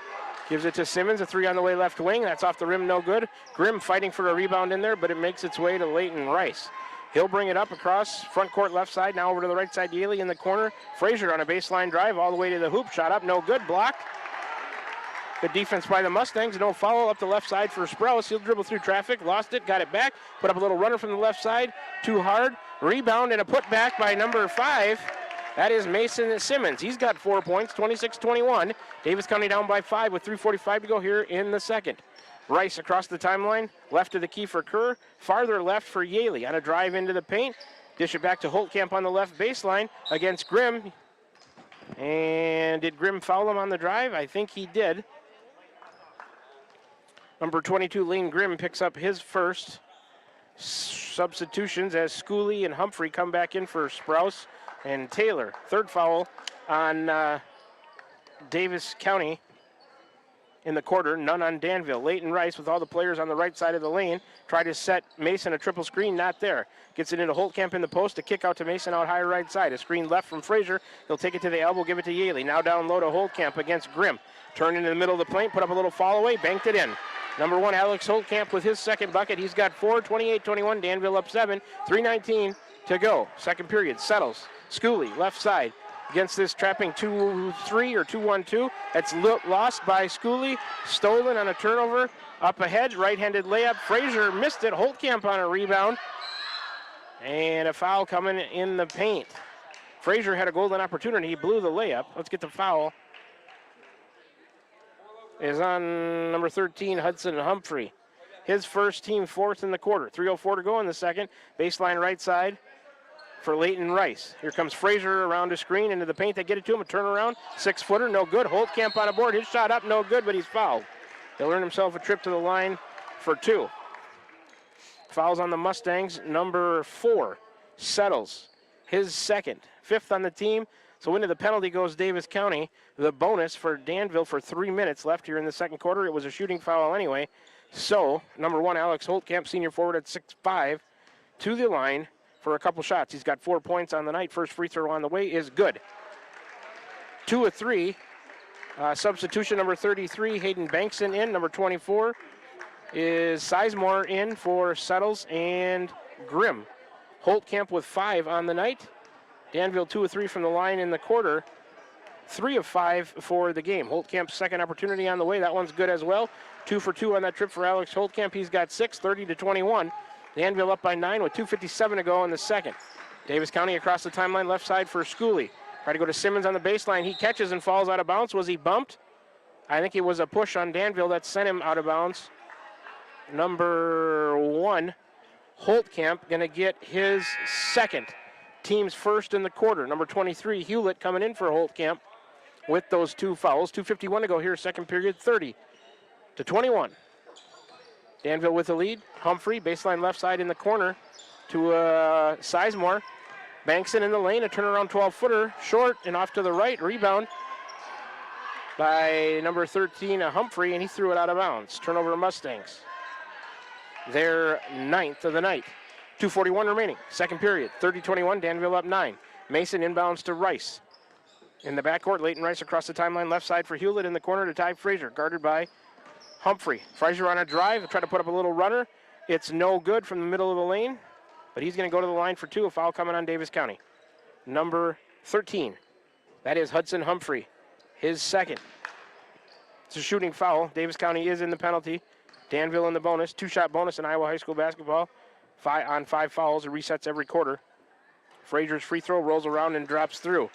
gives it to Simmons, a 3 on the way left wing. That's off the rim, no good. Grimm fighting for a rebound in there, but it makes its way to Leighton Rice. He'll bring it up across front court left side, now over to the right side, Yaley in the corner. Frazier on a baseline drive all the way to the hoop, shot up, no good, block. Good defense by the Mustangs, no foul up the left side for Sprouse. He'll dribble through traffic, lost it, got it back, put up a little runner from the left side, too hard. Rebound and a putback by number 5. That is Mason Simmons. He's got 4 points, 26-21. Davis County down by 5 with 3:45 to go here in the second. Rice across the timeline, left of the key for Kerr, farther left for Yaley on a drive into the paint. Dish it back to Holtkamp on the left baseline against Grimm. And did Grimm foul him on the drive? I think he did. Number 22, Lane Grimm, picks up his first. Substitutions as Schooley and Humphrey come back in for Sprouse and Taylor. Third foul on Davis County in the quarter, none on Danville. Leighton Rice with all the players on the right side of the lane. Tried to set Mason a triple screen, not there. Gets it into Holtkamp in the post, a kick out to Mason out high right side. A screen left from Frazier. He'll take it to the elbow, give it to Yaley. Now down low to Holtkamp against Grimm. Turned into the middle of the paint, put up a little fall away, banked it in. Number 1, Alex Holtkamp with his second bucket. He's got 4, 28-21. Danville up 7, 3:19 to go. Second period, settles. Schooley, left side. Against this trapping 2-3 or 2-1-2. That's lost by Schooley. Stolen on a turnover. Up ahead, right-handed layup. Frazier missed it. Holtkamp on a rebound. And a foul coming in the paint. Frazier had a golden opportunity. He blew the layup. Let's get the foul. Is on number 13, Hudson Humphrey. His first, team 4th in the quarter. 3:04 to go in the second. Baseline right side for Leighton Rice. Here comes Frazier around a screen into the paint. They get it to him, a turnaround, 6-footer, no good. Holtkamp on a board, his shot up, no good, but he's fouled. He'll earn himself a trip to the line for 2. Fouls on the Mustangs, number 4, Settles. His second, 5th on the team. So into the penalty goes Davis County. The bonus for Danville for 3 minutes left here in the second quarter. It was a shooting foul anyway. So, number 1, Alex Holtkamp, senior forward at 6'5", to the line for a couple shots. He's got 4 points on the night. First free throw on the way is good. 2 of 3. Substitution number 33, Hayden Bankson in. Number 24 is Sizemore in for Settles and Grimm. Holtkamp with 5 on the night. Danville 2 of 3 from the line in the quarter. 3 of 5 for the game. Holtkamp's second opportunity on the way. That one's good as well. 2 for 2 on that trip for Alex Holtkamp. He's got 6, 30-21. Danville up by 9 with 2:57 to go in the second. Davis County across the timeline, left side for Schooley. Try to go to Simmons on the baseline. He catches and falls out of bounds. Was he bumped? I think it was a push on Danville that sent him out of bounds. Number 1, Holtkamp, going to get his second. Team's first in the quarter. Number 23, Hewlett, coming in for Holtkamp with those 2 fouls. 2:51 to go here, second period, 30-21. Danville with the lead. Humphrey, baseline left side in the corner to Sizemore. Bankson in the lane, a turnaround 12-footer, short and off to the right. Rebound by number 13, Humphrey, and he threw it out of bounds. Turnover Mustangs. Their 9th of the night. 2:41 remaining, second period, 30-21, Danville up 9. Mason inbounds to Rice. In the backcourt, Leighton Rice across the timeline, left side for Hewlett in the corner to Ty Frazier, guarded by Humphrey. Frazier on a drive, try to put up a little runner. It's no good from the middle of the lane, but he's going to go to the line for 2, a foul coming on Davis County. Number 13, that is Hudson Humphrey, his second. It's a shooting foul. Davis County is in the penalty. Danville in the bonus, 2-shot bonus in Iowa high school basketball. 5 on 5 fouls, it resets every quarter. Frazier's free throw rolls around and drops through.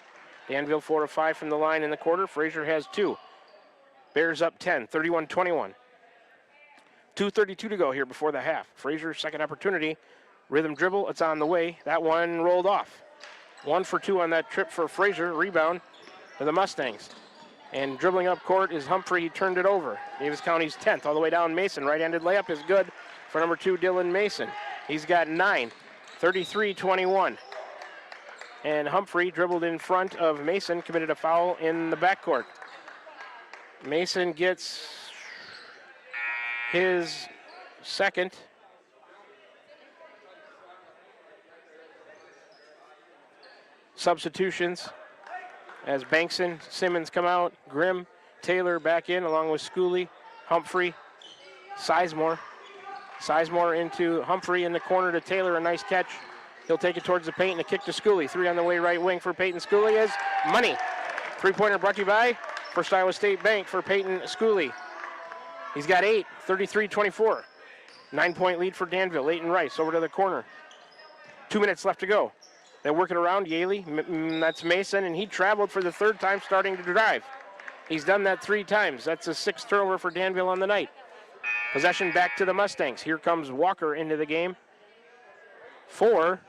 Danville 4 of 5 from the line in the quarter. Frazier has 2. Bears up 10, 31-21. 2:32 to go here before the half. Frazier's second opportunity. Rhythm dribble, it's on the way. That one rolled off. 1 for 2 on that trip for Frazier. Rebound for the Mustangs. And dribbling up court is Humphrey. He turned it over. Davis County's 10th, all the way down Mason. Right-handed layup is good for number 2, Dylan Mason. He's got 9, 33-21. And Humphrey dribbled in front of Mason, committed a foul in the backcourt. Mason gets his second. Substitutions as Bankson, Simmons come out, Grimm, Taylor back in along with Schooley, Humphrey, Sizemore. Sizemore into Humphrey in the corner to Taylor, a nice catch. He'll take it towards the paint and a kick to Schooley. 3 on the way, right wing for Peyton Schooley is money. 3-pointer brought to you by First Iowa State Bank for Peyton Schooley. He's got 8, 33-24. 9-point lead for Danville. Leighton Rice over to the corner. 2 minutes left to go. They work it around, Yaley, that's Mason, and he traveled for the 3rd time starting to drive. He's done that 3 times. That's a 6th turnover for Danville on the night. Possession back to the Mustangs. Here comes Walker into the game for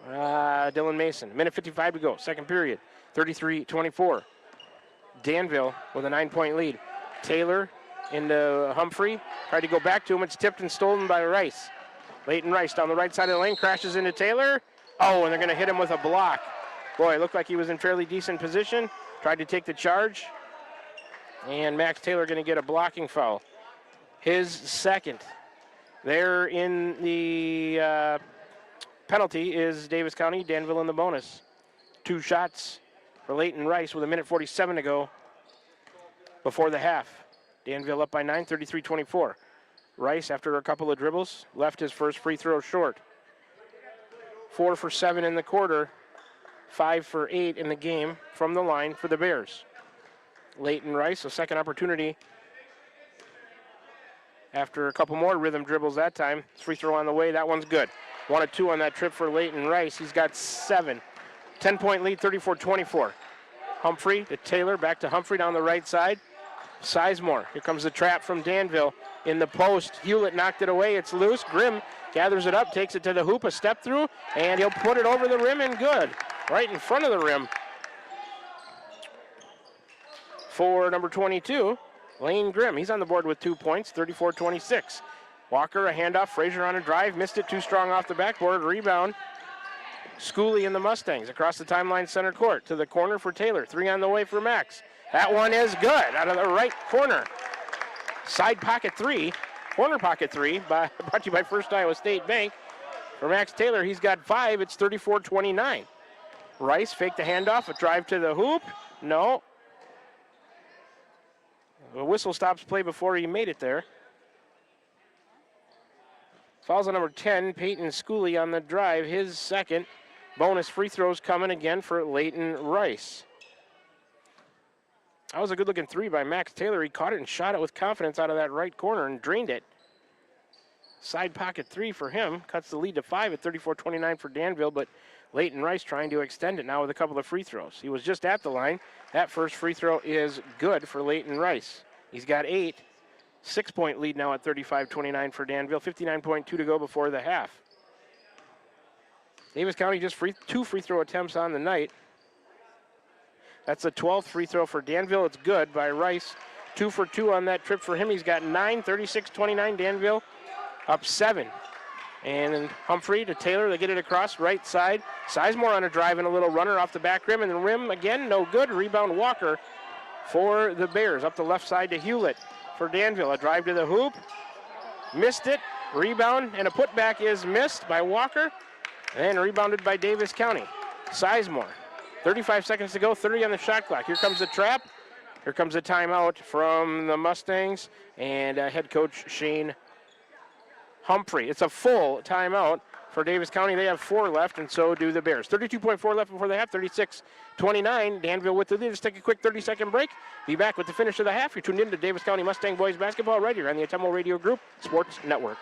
Dylan Mason. Minute 55 to go, second period, 33-24. Danville with a 9-point lead. Taylor into Humphrey. Tried to go back to him. It's tipped and stolen by Rice. Leighton Rice down the right side of the lane, crashes into Taylor. Oh, and they're going to hit him with a block. Boy, it looked like he was in fairly decent position. Tried to take the charge. And Max Taylor going to get a blocking foul. His second. There in the penalty is Davis County. Danville in the bonus. 2 shots for Leighton Rice with a minute 47 to go before the half. Danville up by 9, 33-24. Rice, after a couple of dribbles, left his first free throw short. 4 for 7 in the quarter, 5 for 8 in the game from the line for the Bears. Leighton Rice, a second opportunity. After a couple more rhythm dribbles that time, free throw on the way, that one's good. 1 of 2 on that trip for Leighton Rice. He's got 7. 10-point lead, 34-24. Humphrey to Taylor, back to Humphrey down the right side. Sizemore, here comes the trap from Danville in the post. Hewlett knocked it away, it's loose. Grimm gathers it up, takes it to the hoop, a step through, and he'll put it over the rim and good. Right in front of the rim. For number 22, Lane Grimm. He's on the board with 2 points, 34-26. Walker, a handoff, Frazier on a drive, missed it too strong off the backboard, rebound. Schooley and the Mustangs across the timeline center court to the corner for Taylor. 3 on the way for Max. That one is good out of the right corner. Side pocket 3, corner pocket 3, brought to you by First Iowa State Bank. For Max Taylor, he's got 5, it's 34-29. Rice faked the handoff, a drive to the hoop. No. The whistle stops play before he made it there. Fouls on number 10, Peyton Schooley on the drive, his second. bonus free throws coming again for Leighton Rice. That was a good-looking three by Max Taylor. He caught it and shot it with confidence out of that right corner and drained it. Side pocket three for him. Cuts the lead to 5 at 34-29 for Danville, but Leighton Rice trying to extend it now with a couple of free throws. He was just at the line. That first free throw is good for Leighton Rice. He's got 8. 6-point lead now at 35-29 for Danville. 59.2 to go before the half. Davis County just 2 free throw attempts on the night. That's the 12th free throw for Danville. It's good by Rice. 2 for 2 on that trip for him. He's got 9, 36-29. Danville up 7. And Humphrey to Taylor. They get it across right side. Sizemore on a drive and a little runner off the back rim. And the rim again, no good. Rebound Walker for the Bears. Up the left side to Hewlett for Danville. A drive to the hoop. Missed it. Rebound and a putback is missed by Walker. And rebounded by Davis County. Sizemore. 35 seconds to go, 30 on the shot clock. Here comes the trap. Here comes a timeout from the Mustangs and head coach Shane Humphrey. It's a full timeout for Davis County. They have 4 left, and so do the Bears. 32.4 left before the half, 36-29. Danville with the lead. Let's take a quick 30-second break. Be back with the finish of the half. You're tuned in to Davis County Mustang Boys Basketball right here on the Atemlo Radio Group Sports Network.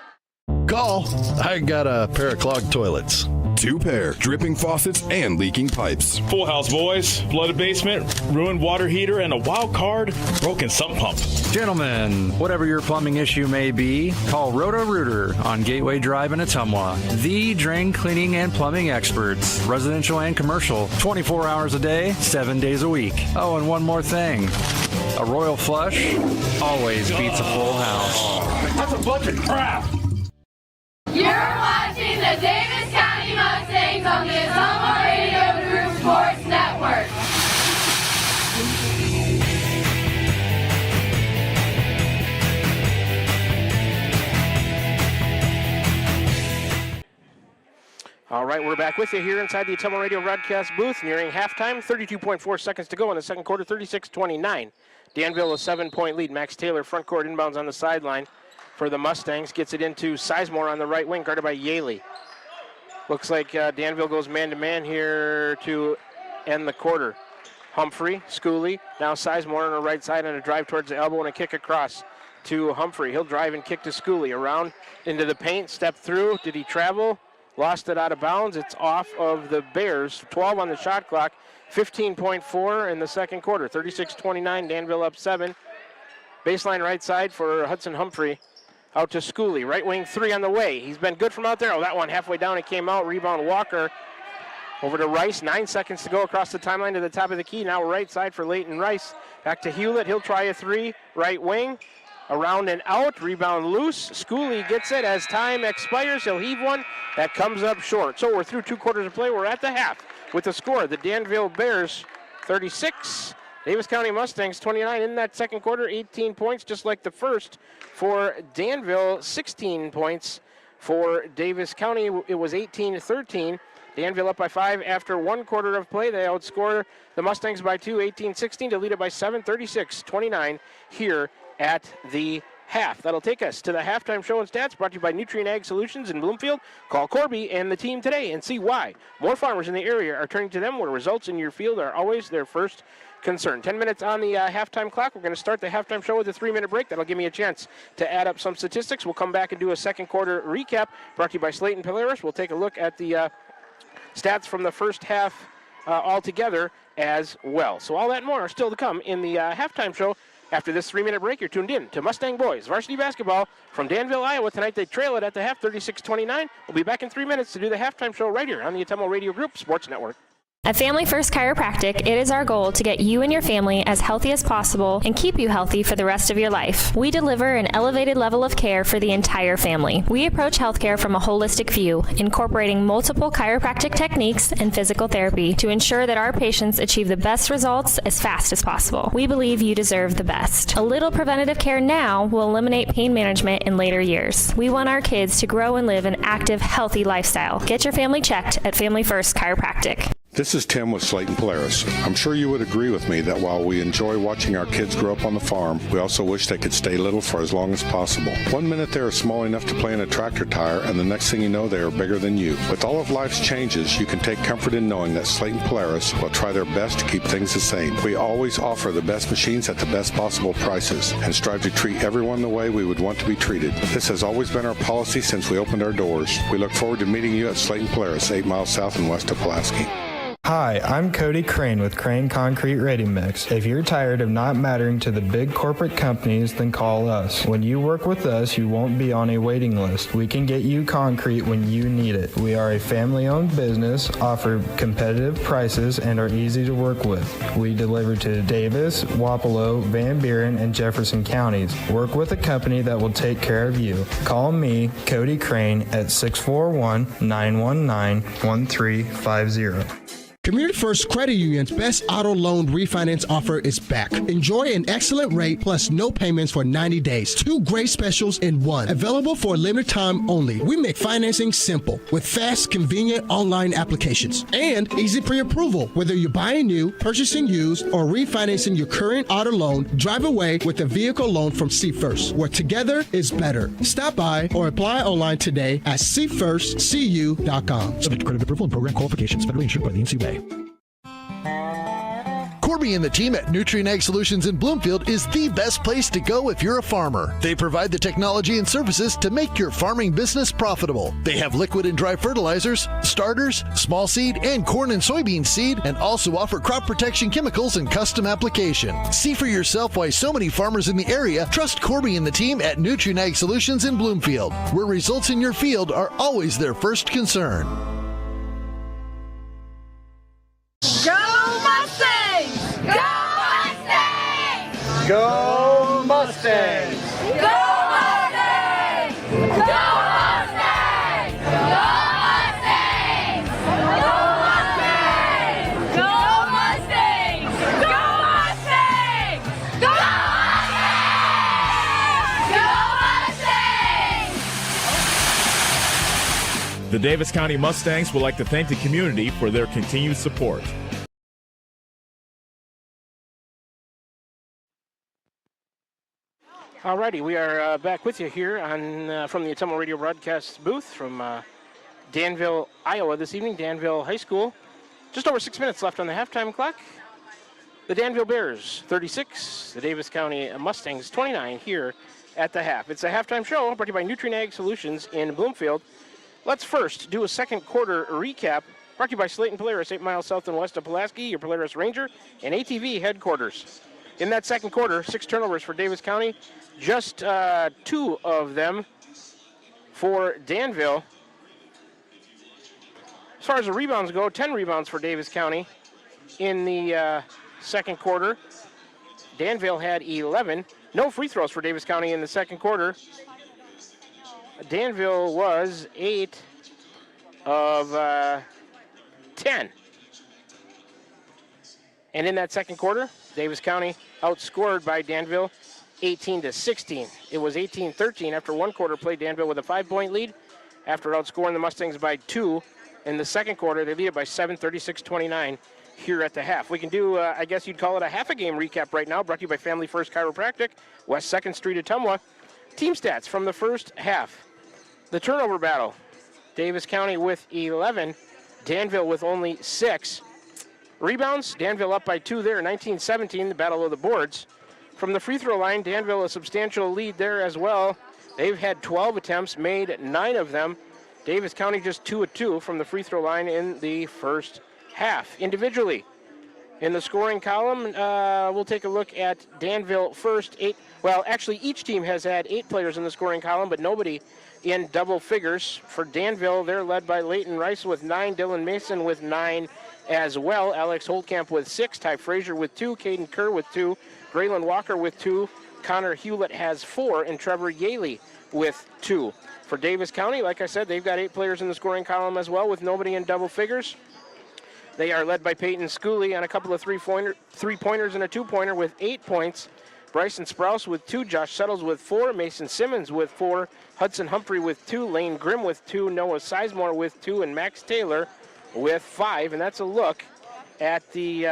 Call. I got a pair of clogged toilets. 2 pair, dripping faucets and leaking pipes. Full house, boys. Flooded basement, ruined water heater, and a wild card, broken sump pump. Gentlemen, whatever your plumbing issue may be, call Roto-Rooter on Gateway Drive in Ottumwa. The drain cleaning and plumbing experts, residential and commercial, 24 hours a day, 7 days a week. Oh, and one more thing. A royal flush always beats a full house. That's a bunch of crap. You're watching the Davis County Mustangs on the Atemlo Radio Group Sports Network. All right, we're back with you here inside the Atemlo Radio broadcast booth, nearing halftime. 32.4 seconds to go in the second quarter, 36-29. Danville a 7-point lead. Max Taylor, front court inbounds on the sideline for the Mustangs. Gets it into Sizemore on the right wing, guarded by Yaley. Looks like Danville goes man-to-man here to end the quarter. Humphrey, Schooley, now Sizemore on the right side on a drive towards the elbow and a kick across to Humphrey. He'll drive and kick to Schooley. Around into the paint, step through. Did he travel? Lost it out of bounds. It's off of the Bears. 12 on the shot clock. 15.4 in the second quarter. 36-29, Danville up 7. Baseline right side for Hudson Humphrey. Out to Schooley. Right wing 3 on the way. He's been good from out there. Oh, that one halfway down. It came out. Rebound Walker. Over to Rice. 9 seconds to go across the timeline to the top of the key. Now right side for Leighton Rice. Back to Hewlett. He'll try a 3. Right wing. Around and out. Rebound loose. Schooley gets it as time expires. He'll heave one. That comes up short. So we're through 2 quarters of play. We're at the half with the score. The Danville Bears 36. Davis County Mustangs 29 in that second quarter. 18 points just like the first for Danville. 16 points for Davis County. It was 18-13. Danville up by 5 after 1 quarter of play. They outscore the Mustangs by 2, 18-16 to lead it by 7, 36-29 here at the half. That'll take us to the halftime show and stats brought to you by Nutrient Ag Solutions in Bloomfield. Call Corby and the team today and see why more farmers in the area are turning to them, where results in your field are always their first concern. 10 minutes on the halftime clock. We're going to start the halftime show with a 3-minute break. That'll give me a chance to add up some statistics. We'll come back and do a second quarter recap brought to you by Slayton Polaris. We'll take a look at the stats from the first half altogether as well. So all that and more are still to come in the halftime show. After this 3-minute break, you're tuned in to Mustang Boys Varsity Basketball from Danville, Iowa. Tonight they trail it at the half, 36-29. We'll be back in 3 minutes to do the halftime show right here on the Atemlo Radio Group Sports Network. At Family First Chiropractic, it is our goal to get you and your family as healthy as possible and keep you healthy for the rest of your life. We deliver an elevated level of care for the entire family. We approach healthcare from a holistic view, incorporating multiple chiropractic techniques and physical therapy to ensure that our patients achieve the best results as fast as possible. We believe you deserve the best. A little preventative care now will eliminate pain management in later years. We want our kids to grow and live an active, healthy lifestyle. Get your family checked at Family First Chiropractic. This is Tim with Slayton Polaris. I'm sure you would agree with me that while we enjoy watching our kids grow up on the farm, we also wish they could stay little for as long as possible. 1 minute they are small enough to play in a tractor tire, and the next thing you know, they are bigger than you. With all of life's changes, you can take comfort in knowing that Slayton Polaris will try their best to keep things the same. We always offer the best machines at the best possible prices and strive to treat everyone the way we would want to be treated. This has always been our policy since we opened our doors. We look forward to meeting you at Slayton Polaris, 8 miles south and west of Pulaski. Hi, I'm Cody Crane with Crane Concrete Ready Mix. If you're tired of not mattering to the big corporate companies, then call us. When you work with us, you won't be on a waiting list. We can get you concrete when you need it. We are a family-owned business, offer competitive prices, and are easy to work with. We deliver to Davis, Wapello, Van Buren, and Jefferson counties. Work with a company that will take care of you. Call me, Cody Crane, at 641-919-1350. Community First Credit Union's best auto loan refinance offer is back. Enjoy an excellent rate plus no payments for 90 days. 2 great specials in one. Available for a limited time only. We make financing simple with fast, convenient online applications and easy pre-approval. Whether you're buying new, purchasing used, or refinancing your current auto loan, drive away with a vehicle loan from See First, where together is better. Stop by or apply online today at seefirstcu.com. Subject to credit approval and program qualifications. Federally insured by the NCUA. Corby and the team at Nutrien Ag Solutions in Bloomfield is the best place to go if you're a farmer. They provide the technology and services to make your farming business profitable. They have liquid and dry fertilizers, starters, small seed, and corn and soybean seed, and also offer crop protection chemicals and custom application. See for yourself why so many farmers in the area trust Corby and the team at Nutrien Ag Solutions in Bloomfield, where results in your field are always their first concern. Go Mustangs! Go Mustangs! Go Mustangs! Go Mustangs! Go Mustangs! Go Mustangs! Go Mustangs! Go Mustangs! Go Mustangs! Go Mustangs! The Davis County Mustangs would like to thank the community for their continued support. Alrighty, we are back with you here on from the Ottumwa Radio broadcast booth from Danville, Iowa this evening. Danville High School. Just over 6 minutes left on the halftime clock. The Danville Bears 36, the Davis County Mustangs 29 here at the half. It's a halftime show brought to you by Nutrien Ag Solutions in Bloomfield. Let's first do a second quarter recap brought to you by Slayton Polaris, 8 miles south and west of Pulaski, your Polaris Ranger and ATV headquarters. In that second quarter, 6 turnovers for Davis County, just 2 of them for Danville. As far as the rebounds go, 10 rebounds for Davis County in the second quarter. Danville had 11. No free throws for Davis County in the second quarter. Danville was 8 of 10. And in that second quarter, Davis County outscored by Danville 18-16. It was 18-13 after one quarter play. Danville with a 5-point lead after outscoring the Mustangs by 2 in the second quarter. They lead it by 7, 36-29 here at the half. We can do, I guess you'd call it a half a game recap right now, brought to you by Family First Chiropractic, West 2nd Street, Ottumwa. Team stats from the first half. The turnover battle, Davis County with 11, Danville with only 6. Rebounds, Danville up by 2 there, 19-17, the battle of the boards. From the free throw line, Danville a substantial lead there as well. They've had 12 attempts, made 9 of them. Davis County just 2 of 2 from the free throw line in the first half. Individually, in the scoring column, we'll take a look at Danville first. Actually, each team has had 8 players in the scoring column, but nobody in double figures. For Danville, they're led by Leighton Rice with 9, Dylan Mason with 9 as well. Alex Holtkamp with 6, Ty Frazier with 2, Caden Kerr with 2, Braylon Walker with 2, Connor Hewlett has 4, and Trevor Yaley with 2. For Davis County, like I said, they've got 8 players in the scoring column as well with nobody in double figures. They are led by Peyton Schooley on a couple of three-pointers and a 2-pointer with 8 points. Bryson Sprouse with 2, Josh Settles with 4, Mason Simmons with 4, Hudson Humphrey with 2, Lane Grimm with 2, Noah Sizemore with 2, and Max Taylor with 5, and that's a look at the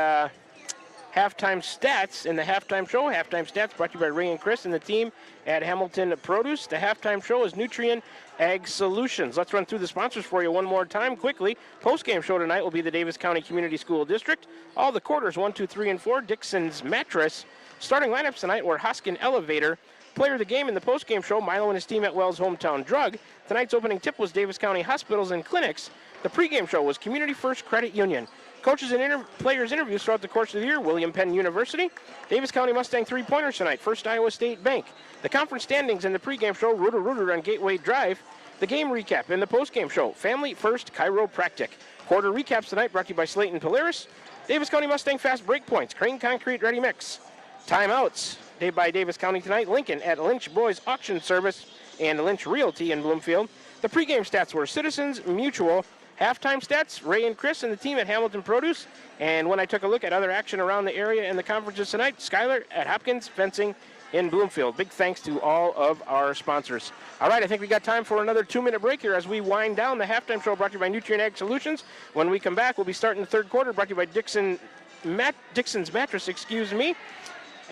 halftime stats in the halftime show. Halftime stats brought to you by Ray and Chris and the team at Hamilton Produce. The halftime show is Nutrien Ag Solutions. Let's run through the sponsors for you one more time quickly. Post-game show tonight will be the Davis County Community School District. All the quarters 1, 2, 3, and 4. Dixon's Mattress. Starting lineups tonight were Hoskin Elevator. Player of the game in the post-game show, Milo and his team at Wells Hometown Drug. Tonight's opening tip was Davis County Hospitals and Clinics. The pregame show was Community First Credit Union. Coaches and players interviews throughout the course of the year, William Penn University. Davis County Mustang 3-pointers tonight, First Iowa State Bank. The conference standings in the pregame show, Rooter on Gateway Drive. The game recap in the postgame show, Family First Chiropractic. Quarter recaps tonight brought to you by Slayton Polaris. Davis County Mustang Fast Break Points, Crane Concrete Ready Mix. Timeouts, day by Davis County tonight, Lincoln at Lynch Boys Auction Service and Lynch Realty in Bloomfield. The pregame stats were Citizens Mutual. Halftime stats, Ray and Chris and the team at Hamilton Produce. And when I took a look at other action around the area in the conferences tonight, Skyler at Hopkins Fencing in Bloomfield. Big thanks to all of our sponsors. All right, I think we got time for another 2-minute break here as we wind down the halftime show brought to you by Nutrien Ag Solutions. When we come back, we'll be starting the third quarter brought to you by Dixon's Mattress,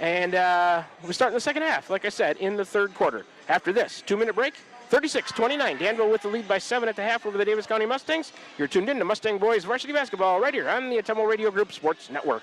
And we'll start in the second half, like I said, in the third quarter. After this 2-minute break, 36-29. Danville with the lead by 7 at the half over the Davis County Mustangs. You're tuned in to Mustang Boys Varsity Basketball right here on the Atomo Radio Group Sports Network.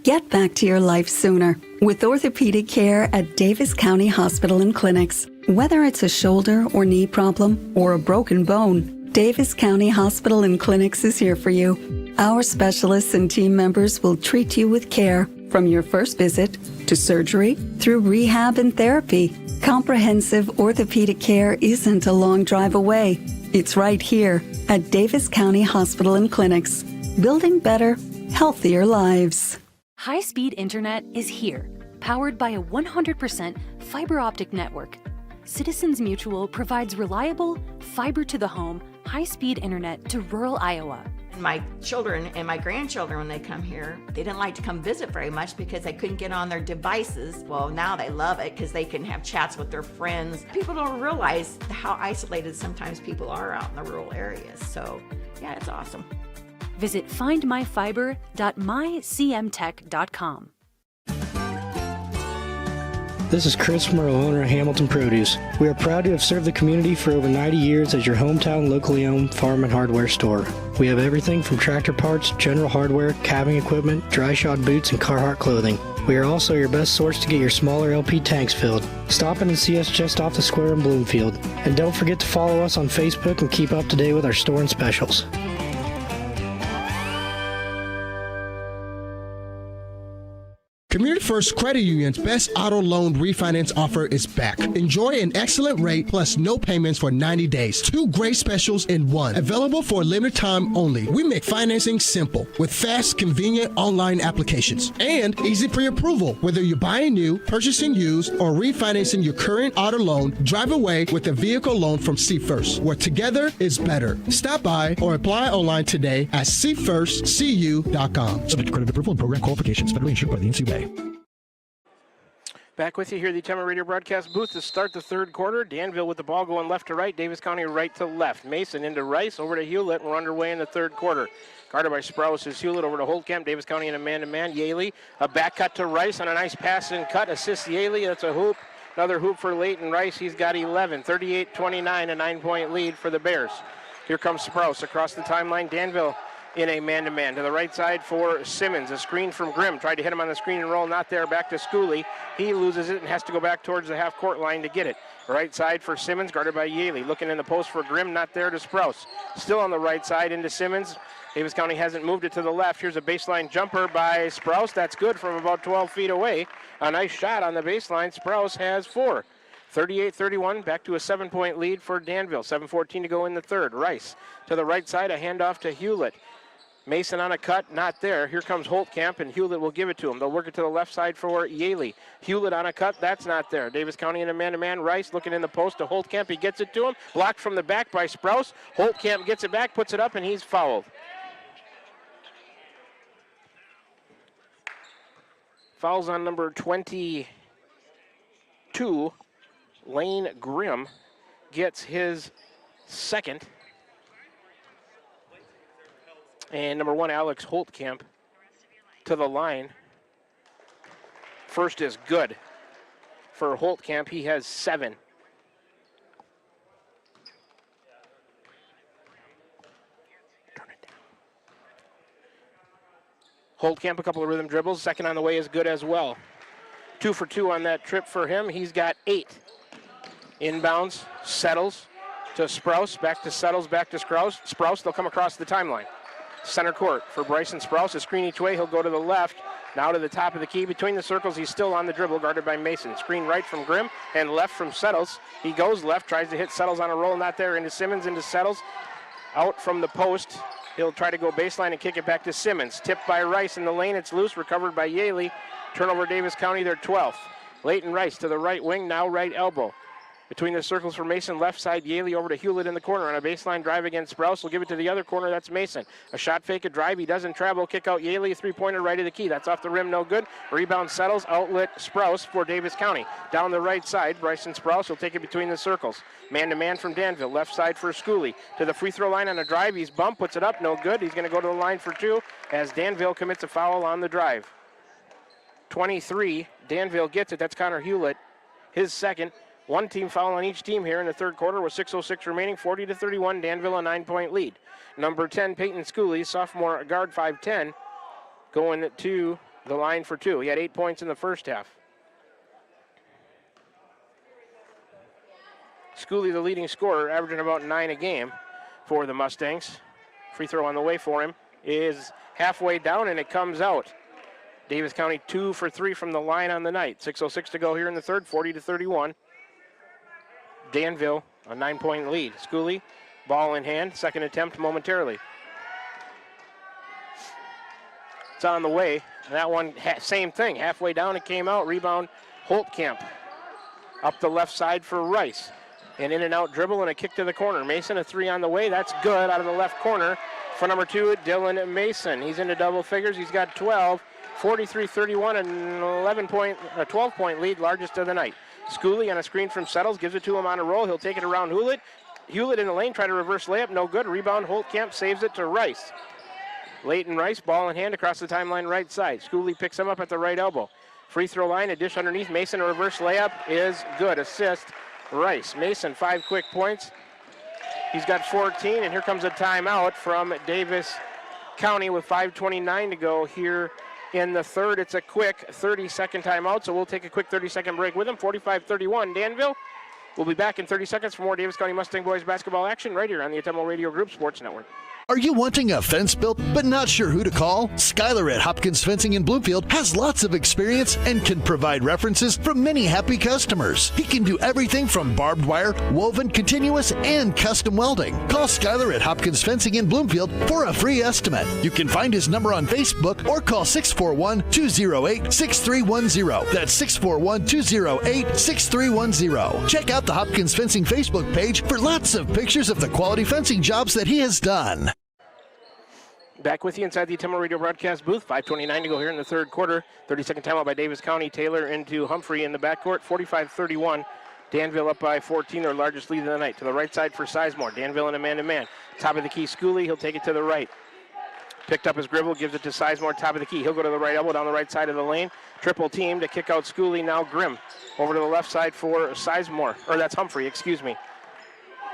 Get back to your life sooner with orthopedic care at Davis County Hospital and Clinics. Whether it's a shoulder or knee problem or a broken bone, Davis County Hospital and Clinics is here for you. Our specialists and team members will treat you with care from your first visit to surgery through rehab and therapy. Comprehensive orthopedic care isn't a long drive away. It's right here at Davis County Hospital and Clinics, building better, healthier lives. High-speed internet is here, powered by a 100% fiber optic network. Citizens Mutual provides reliable, fiber-to-the-home, high-speed internet to rural Iowa. My children and my grandchildren, when they come here, they didn't like to come visit very much because they couldn't get on their devices. Well, now they love it because they can have chats with their friends. People don't realize how isolated sometimes people are out in the rural areas. So, yeah, it's awesome. Visit findmyfiber.mycmtech.com. This is Chris Merle, owner of Hamilton Produce. We are proud to have served the community for over 90 years as your hometown locally owned farm and hardware store. We have everything from tractor parts, general hardware, calving equipment, dry shod boots, and Carhartt clothing. We are also your best source to get your smaller LP tanks filled. Stop in and see us just off the square in Bloomfield. And don't forget to follow us on Facebook and keep up to date with our store and specials. Community First Credit Union's best auto loan refinance offer is back. Enjoy an excellent rate plus no payments for 90 days. 2 great specials in one. Available for a limited time only. We make financing simple with fast, convenient online applications and easy pre-approval. Whether you're buying new, purchasing used, or refinancing your current auto loan, drive away with a vehicle loan from See First, where together is better. Stop by or apply online today at seefirstcu.com. Subject to credit approval and program qualifications. Federally insured by the NCUA. Back with you here at the Atomo Radio broadcast booth to start the third quarter. Danville with the ball going left to right. Davis County right to left. Mason into Rice, over to Hewlett. We're underway in the third quarter. Guarded by Sprouse is Hewlett, over to Holtkamp. Davis County in a man-to-man. Yaley, a back cut to Rice on a nice pass and cut. Assists Yaley. That's a hoop. Another hoop for Leighton Rice. He's got 11. 38-29, a 9-point lead for the Bears. Here comes Sprouse across the timeline. Danville in a man-to-man. To the right side for Simmons. A screen from Grimm. Tried to hit him on the screen and roll. Not there. Back to Schooley. He loses it and has to go back towards the half-court line to get it. Right side for Simmons, guarded by Yaley. Looking in the post for Grimm. Not there to Sprouse. Still on the right side into Simmons. Davis County hasn't moved it to the left. Here's a baseline jumper by Sprouse. That's good from about 12 feet away. A nice shot on the baseline. Sprouse has 4. 38-31, back to a 7-point lead for Danville. 7:14 to go in the third. Rice to the right side, a handoff to Hewlett. Mason on a cut, not there. Here comes Holtkamp, and Hewlett will give it to him. They'll work it to the left side for Yaley. Hewlett on a cut, that's not there. Davis County in a man-to-man. Rice looking in the post to Holtkamp. He gets it to him. Blocked from the back by Sprouse. Holtkamp gets it back, puts it up, and he's fouled. Fouls on number 22. Lane Grimm gets his second. And number 1, Alex Holtkamp to the line. First is good for Holtkamp. He has 7. Holtkamp, a couple of rhythm dribbles. Second on the way is good as well. 2 for 2 on that trip for him. He's got 8. Inbounds, settles to Sprouse, back to settles, back to Sprouse. They'll come across the timeline. Center court for Bryson Sprouse. A screen each way. He'll go to the left. Now to the top of the key. Between the circles, he's still on the dribble, guarded by Mason. Screen right from Grimm and left from Settles. He goes left, tries to hit Settles on a roll. Not there. Into Simmons, into Settles. Out from the post. He'll try to go baseline and kick it back to Simmons. Tipped by Rice in the lane. It's loose. Recovered by Yaley. Turnover Davis County, their 12th. Leighton Rice to the right wing, now right elbow. Between the circles for Mason, left side, Yaley over to Hewlett in the corner on a baseline drive against Sprouse. Will give it to the other corner, that's Mason. A shot fake, a drive, he doesn't travel, kick out Yaley, 3-pointer right of the key. That's off the rim, no good. Rebound settles, outlet Sprouse for Davis County. Down the right side, Bryson Sprouse will take it between the circles. Man-to-man from Danville, left side for Schooley. To the free throw line on a drive, he's bumped, puts it up, no good. He's gonna go to the line for 2 as Danville commits a foul on the drive. 23, Danville gets it, that's Connor Hewlett, his second. 1 team foul on each team here in the third quarter with 6:06 remaining, 40-31, Danville a 9-point lead. Number 10, Peyton Schooley, sophomore guard, 5'10", going to the line for 2. He had 8 points in the first half. Schooley, the leading scorer, averaging about 9 a game for the Mustangs. Free throw on the way for him is halfway down and it comes out. Davis County 2 for 3 from the line on the night. 6:06 to go here in the third, 40-31. Danville, a 9-point lead. Schooley, ball in hand, second attempt momentarily. It's on the way. That one, same thing. Halfway down, it came out. Rebound, Holtkamp. Up the left side for Rice. An in and out dribble and a kick to the corner. Mason, a 3 on the way. That's good out of the left corner for number 2, Dylan Mason. He's into double figures. He's got 12. 43-31, an 12-point lead, largest of the night. Schooley on a screen from Settles, gives it to him on a roll. He'll take it around Hewlett. Hewlett in the lane, try to reverse layup, no good. Rebound, Holtkamp saves it to Rice. Leighton Rice, ball in hand across the timeline right side. Schooley picks him up at the right elbow. Free throw line, a dish underneath. Mason, a reverse layup is good. Assist, Rice. Mason, 5 quick points. He's got 14, and here comes a timeout from Davis County with 5:29 to go here in the third. It's a quick 30-second timeout, so we'll take a quick 30-second break with them. 45-31, Danville. We'll be back in 30 seconds for more Davis County Mustang boys basketball action right here on the Autumnal Radio Group Sports Network. Are you wanting a fence built but not sure who to call? Skylar at Hopkins Fencing in Bloomfield has lots of experience and can provide references from many happy customers. He can do everything from barbed wire, woven, continuous, and custom welding. Call Skylar at Hopkins Fencing in Bloomfield for a free estimate. You can find his number on Facebook or call 641-208-6310. That's 641-208-6310. Check out the Hopkins Fencing Facebook page for lots of pictures of the quality fencing jobs that he has done. Back with you inside the Autumnal Radio broadcast booth. 5:29 to go here in the third quarter. 30-second timeout by Davis County. Taylor into Humphrey in the backcourt. 45-31. Danville up by 14, their largest lead of the night. To the right side for Sizemore. Danville in a man-to-man. Top of the key, Schooley. He'll take it to the right. Picked up his dribble, gives it to Sizemore, top of the key. He'll go to the right elbow down the right side of the lane. Triple team to kick out Schooley. Now Grimm over to the left side for Sizemore. Or that's Humphrey, excuse me.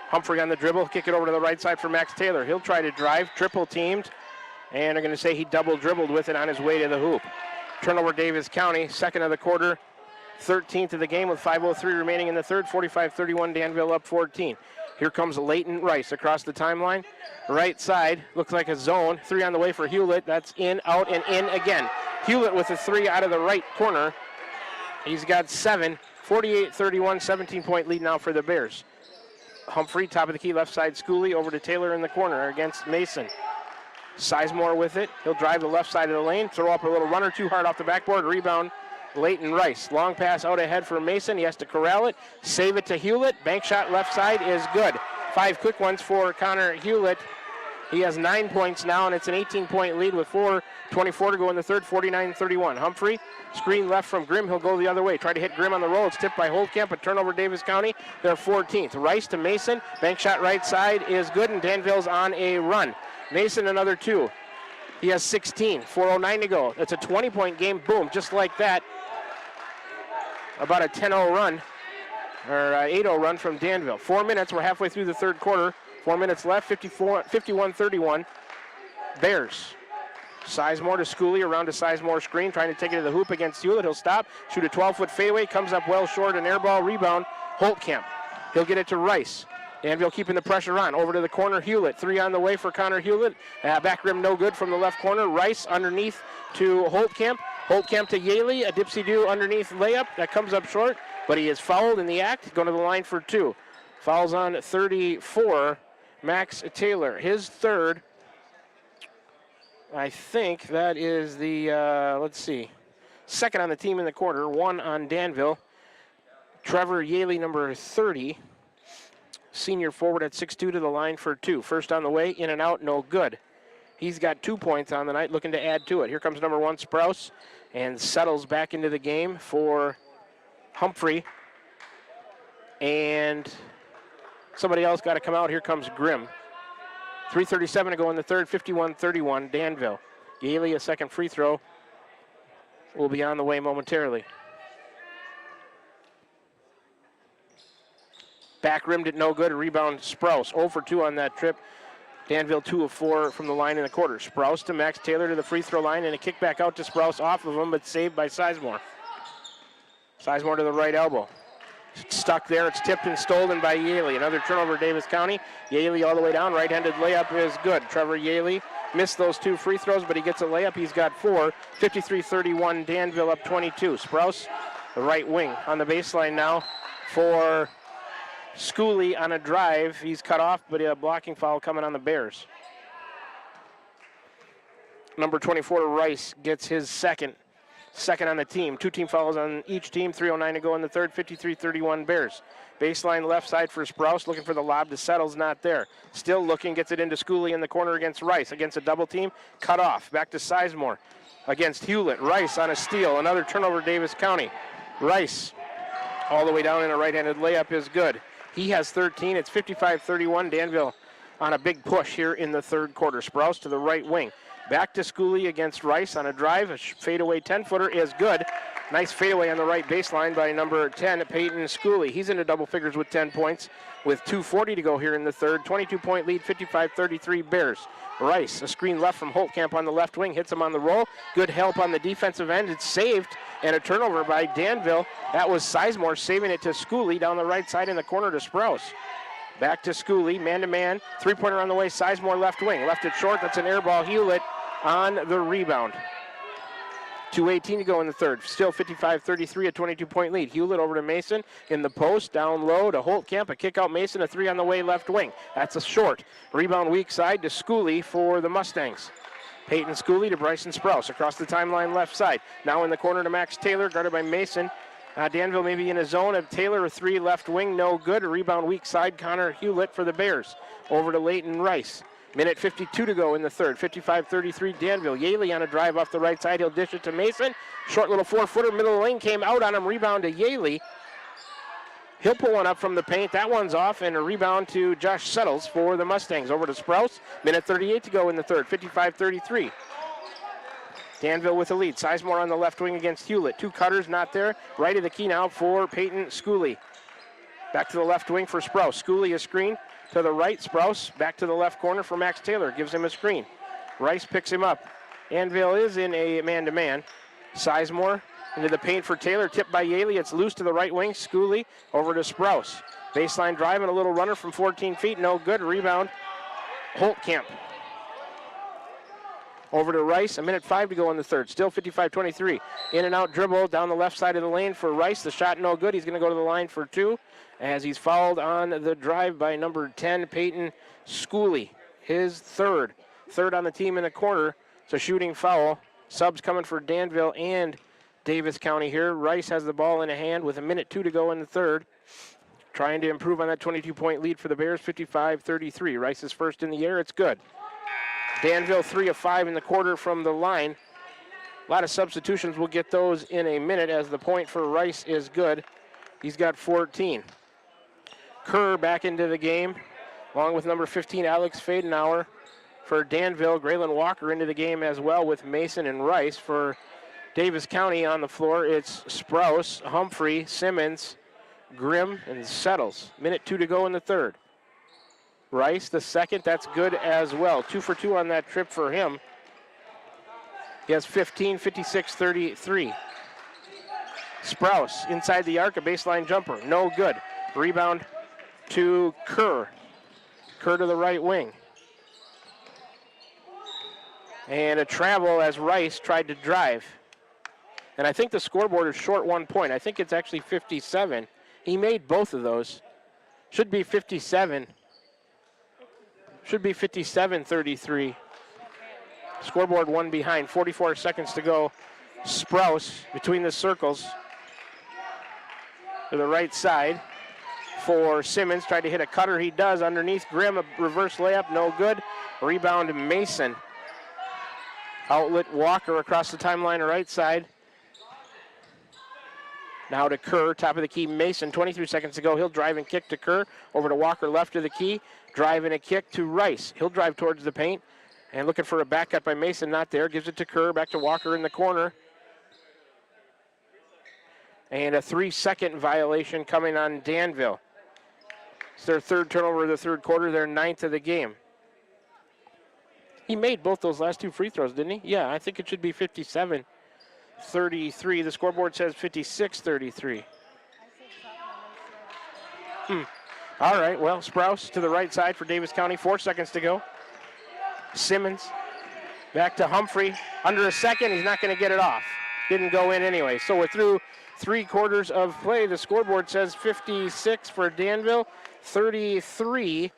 Humphrey on the dribble. Kick it over to the right side for Max Taylor. He'll try to drive. Triple teamed. And they're going to say he double dribbled with it on his way to the hoop. Turnover Davis County, second of the quarter, 13th of the game with 5:03 remaining in the third. 45-31, Danville up 14. Here comes Leighton Rice across the timeline. Right side, looks like a zone. 3 on the way for Hewlett. That's in, out, and in again. Hewlett with a 3 out of the right corner. He's got 7. 48-31, 17-point lead now for the Bears. Humphrey, top of the key, left side, Schooley over to Taylor in the corner against Mason. Sizemore with it. He'll drive the left side of the lane, throw up a little runner too hard off the backboard. Rebound, Leighton Rice. Long pass out ahead for Mason. He has to corral it, save it to Hewlett. Bank shot left side is good. 5 quick ones for Connor Hewlett. He has 9 points now, and it's an 18-point lead with 4:24 to go in the third. 49-31. Humphrey, screen left from Grimm. He'll go the other way. Try to hit Grimm on the roll. It's tipped by Holtkamp. A turnover Davis County. They're 14th. Rice to Mason. Bank shot right side is good, and Danville's on a run. Mason another 2. He has 16, 4:09 to go. That's a 20-point game, boom, just like that. About a 10-0 run, or 8-0 run from Danville. 4 minutes, we're halfway through the third quarter. 4 minutes left, 51-31. Bears. Sizemore to Schooley, around to Sizemore screen, trying to take it to the hoop against Hewlett. He'll stop, shoot a 12-foot fadeaway, comes up well short, an air ball, rebound, Holtkamp. He'll get it to Rice. Danville keeping the pressure on. Over to the corner, Hewlett. 3 on the way for Connor Hewlett. Back rim no good from the left corner. Rice underneath to Holtkamp. Holtkamp to Yaley, a dipsy-do underneath layup. That comes up short, but he is fouled in the act, going to the line for 2. Fouls on 34, Max Taylor. His third. I think that is the, let's see, second on the team in the quarter, 1 on Danville. Trevor Yaley, number 30, senior forward at 6'2", to the line for 2. First on the way, in and out, no good. He's got 2 points on the night, looking to add to it. Here comes number 1, Sprouse, and settles back into the game for Humphrey. And somebody else got to come out. Here comes Grimm. 3:37 to go in the third, 51-31, Danville. Yaley, a second free throw, will be on the way momentarily. Back rimmed it no good, a rebound Sprouse. 0 for 2 on that trip. Danville 2 of 4 from the line in the quarter. Sprouse to Max Taylor to the free throw line, and a kick back out to Sprouse off of him, but saved by Sizemore. Sizemore to the right elbow. Stuck there, it's tipped and stolen by Yaley. Another turnover, Davis County. Yaley all the way down, right-handed layup is good. Trevor Yaley missed those 2 free throws, but he gets a layup. He's got 4. 53-31, Danville up 22. Sprouse, the right wing on the baseline now for Schooley on a drive. He's cut off, but a blocking foul coming on the Bears. Number 24, Rice, gets his second on the team. 2 team fouls on each team. 3:09 to go in the third. 53-31 Bears. Baseline left side for Sprouse, looking for the lob to Settles, not there. Still looking, gets it into Schooley in the corner against Rice. Against a double team, cut off. Back to Sizemore against Hewlett. Rice on a steal. Another turnover, Davis County. Rice all the way down in a right-handed layup is good. He has 13. It's 55-31. Danville on a big push here in the third quarter. Sprouse to the right wing. Back to Schooley against Rice on a drive. A fadeaway 10-footer is good. Nice fadeaway on the right baseline by number 10, Peyton Schooley. He's into double figures with 10 points with 2:40 to go here in the third. 22-point lead, 55-33 Bears. Rice, a screen left from Holtkamp on the left wing, hits him on the roll. Good help on the defensive end. It's saved, and a turnover by Danville. That was Sizemore saving it to Schooley down the right side in the corner to Sprouse. Back to Schooley, man-to-man. 3-pointer on the way, Sizemore left wing. Left it short, that's an air ball. Hewlett on the rebound. 2:18 to go in the third. Still 55-33, a 22-point lead. Hewlett over to Mason in the post, down low to Holtkamp. A kick out Mason, a 3 on the way left wing. That's a short. Rebound weak side to Schooley for the Mustangs. Peyton Schooley to Bryson Sprouse across the timeline left side. Now in the corner to Max Taylor, guarded by Mason. Danville maybe in a zone of Taylor, a 3 left wing, no good. A rebound weak side, Connor Hewlett for the Bears. Over to Leighton Rice. Minute 52 to go in the third. 55-33 Danville. Yaley on a drive off the right side. He'll dish it to Mason. Short little 4-footer, middle of the lane, came out on him. Rebound to Yaley. He'll pull one up from the paint. That one's off, and a rebound to Josh Settles for the Mustangs. Over to Sprouse. Minute 38 to go in the third. 55-33. Danville with the lead. Sizemore on the left wing against Hewlett. 2 cutters, not there. Right of the key now for Peyton Schooley. Back to the left wing for Sprouse. Schooley a screen to the right. Sprouse back to the left corner for Max Taylor. Gives him a screen. Rice picks him up. Danville is in a man-to-man. Sizemore into the paint for Taylor. Tipped by Yaley. It's loose to the right wing. Schooley over to Sprouse. Baseline drive and a little runner from 14 feet. No good. Rebound. Holtkamp. Over to Rice, a minute 5 to go in the third. Still 55-23. In and out dribble down the left side of the lane for Rice. The shot no good. He's going to go to the line for 2 as he's fouled on the drive by number 10, Peyton Schooley. His third. Third on the team in the corner. It's a shooting foul. Subs coming for Danville and Davis County here. Rice has the ball in a hand with a minute 2 to go in the third. Trying to improve on that 22-point lead for the Bears, 55-33. Rice is first in the air. It's good. Danville 3 of 5 in the quarter from the line. A lot of substitutions. We'll get those in a minute as the point for Rice is good. He's got 14. Kerr back into the game, along with number 15, Alex Fadenauer. for Danville. Graylin Walker into the game as well with Mason and Rice. For Davis County on the floor, it's Sprouse, Humphrey, Simmons, Grimm, and Settles. Minute 2 to go in the third. Rice, the second, that's good as well. 2 for 2 on that trip for him. He has 15, 56, 33. Sprouse inside the arc, a baseline jumper, no good. Rebound to Kerr. Kerr to the right wing. And a travel as Rice tried to drive. And I think the scoreboard is short 1 point. I think it's actually 57. He made both of those. Should be 57. Should be 57-33. Scoreboard 1 behind, 44 seconds to go. Sprouse between the circles to the right side for Simmons. Tried to hit a cutter, he does. Underneath Grimm, a reverse layup, no good. Rebound Mason. Outlet Walker across the timeline, right side. Now to Kerr, top of the key, Mason, 23 seconds to go. He'll drive and kick to Kerr. Over to Walker, left of the key. Drive and a kick to Rice. He'll drive towards the paint. And looking for a back cut by Mason, not there. Gives it to Kerr, back to Walker in the corner. And a 3-second violation coming on Danville. It's their third turnover of the third quarter, their 9th of the game. He made both those last 2 free throws, didn't he? Yeah, I think it should be 57-33. The scoreboard says 56-33. All right, well, Sprouse to the right side for Davis County. 4 seconds to go. Simmons back to Humphrey. Under a second, he's not going to get it off. Didn't go in anyway. So we're through 3 quarters of play. The scoreboard says 56 for Danville, 33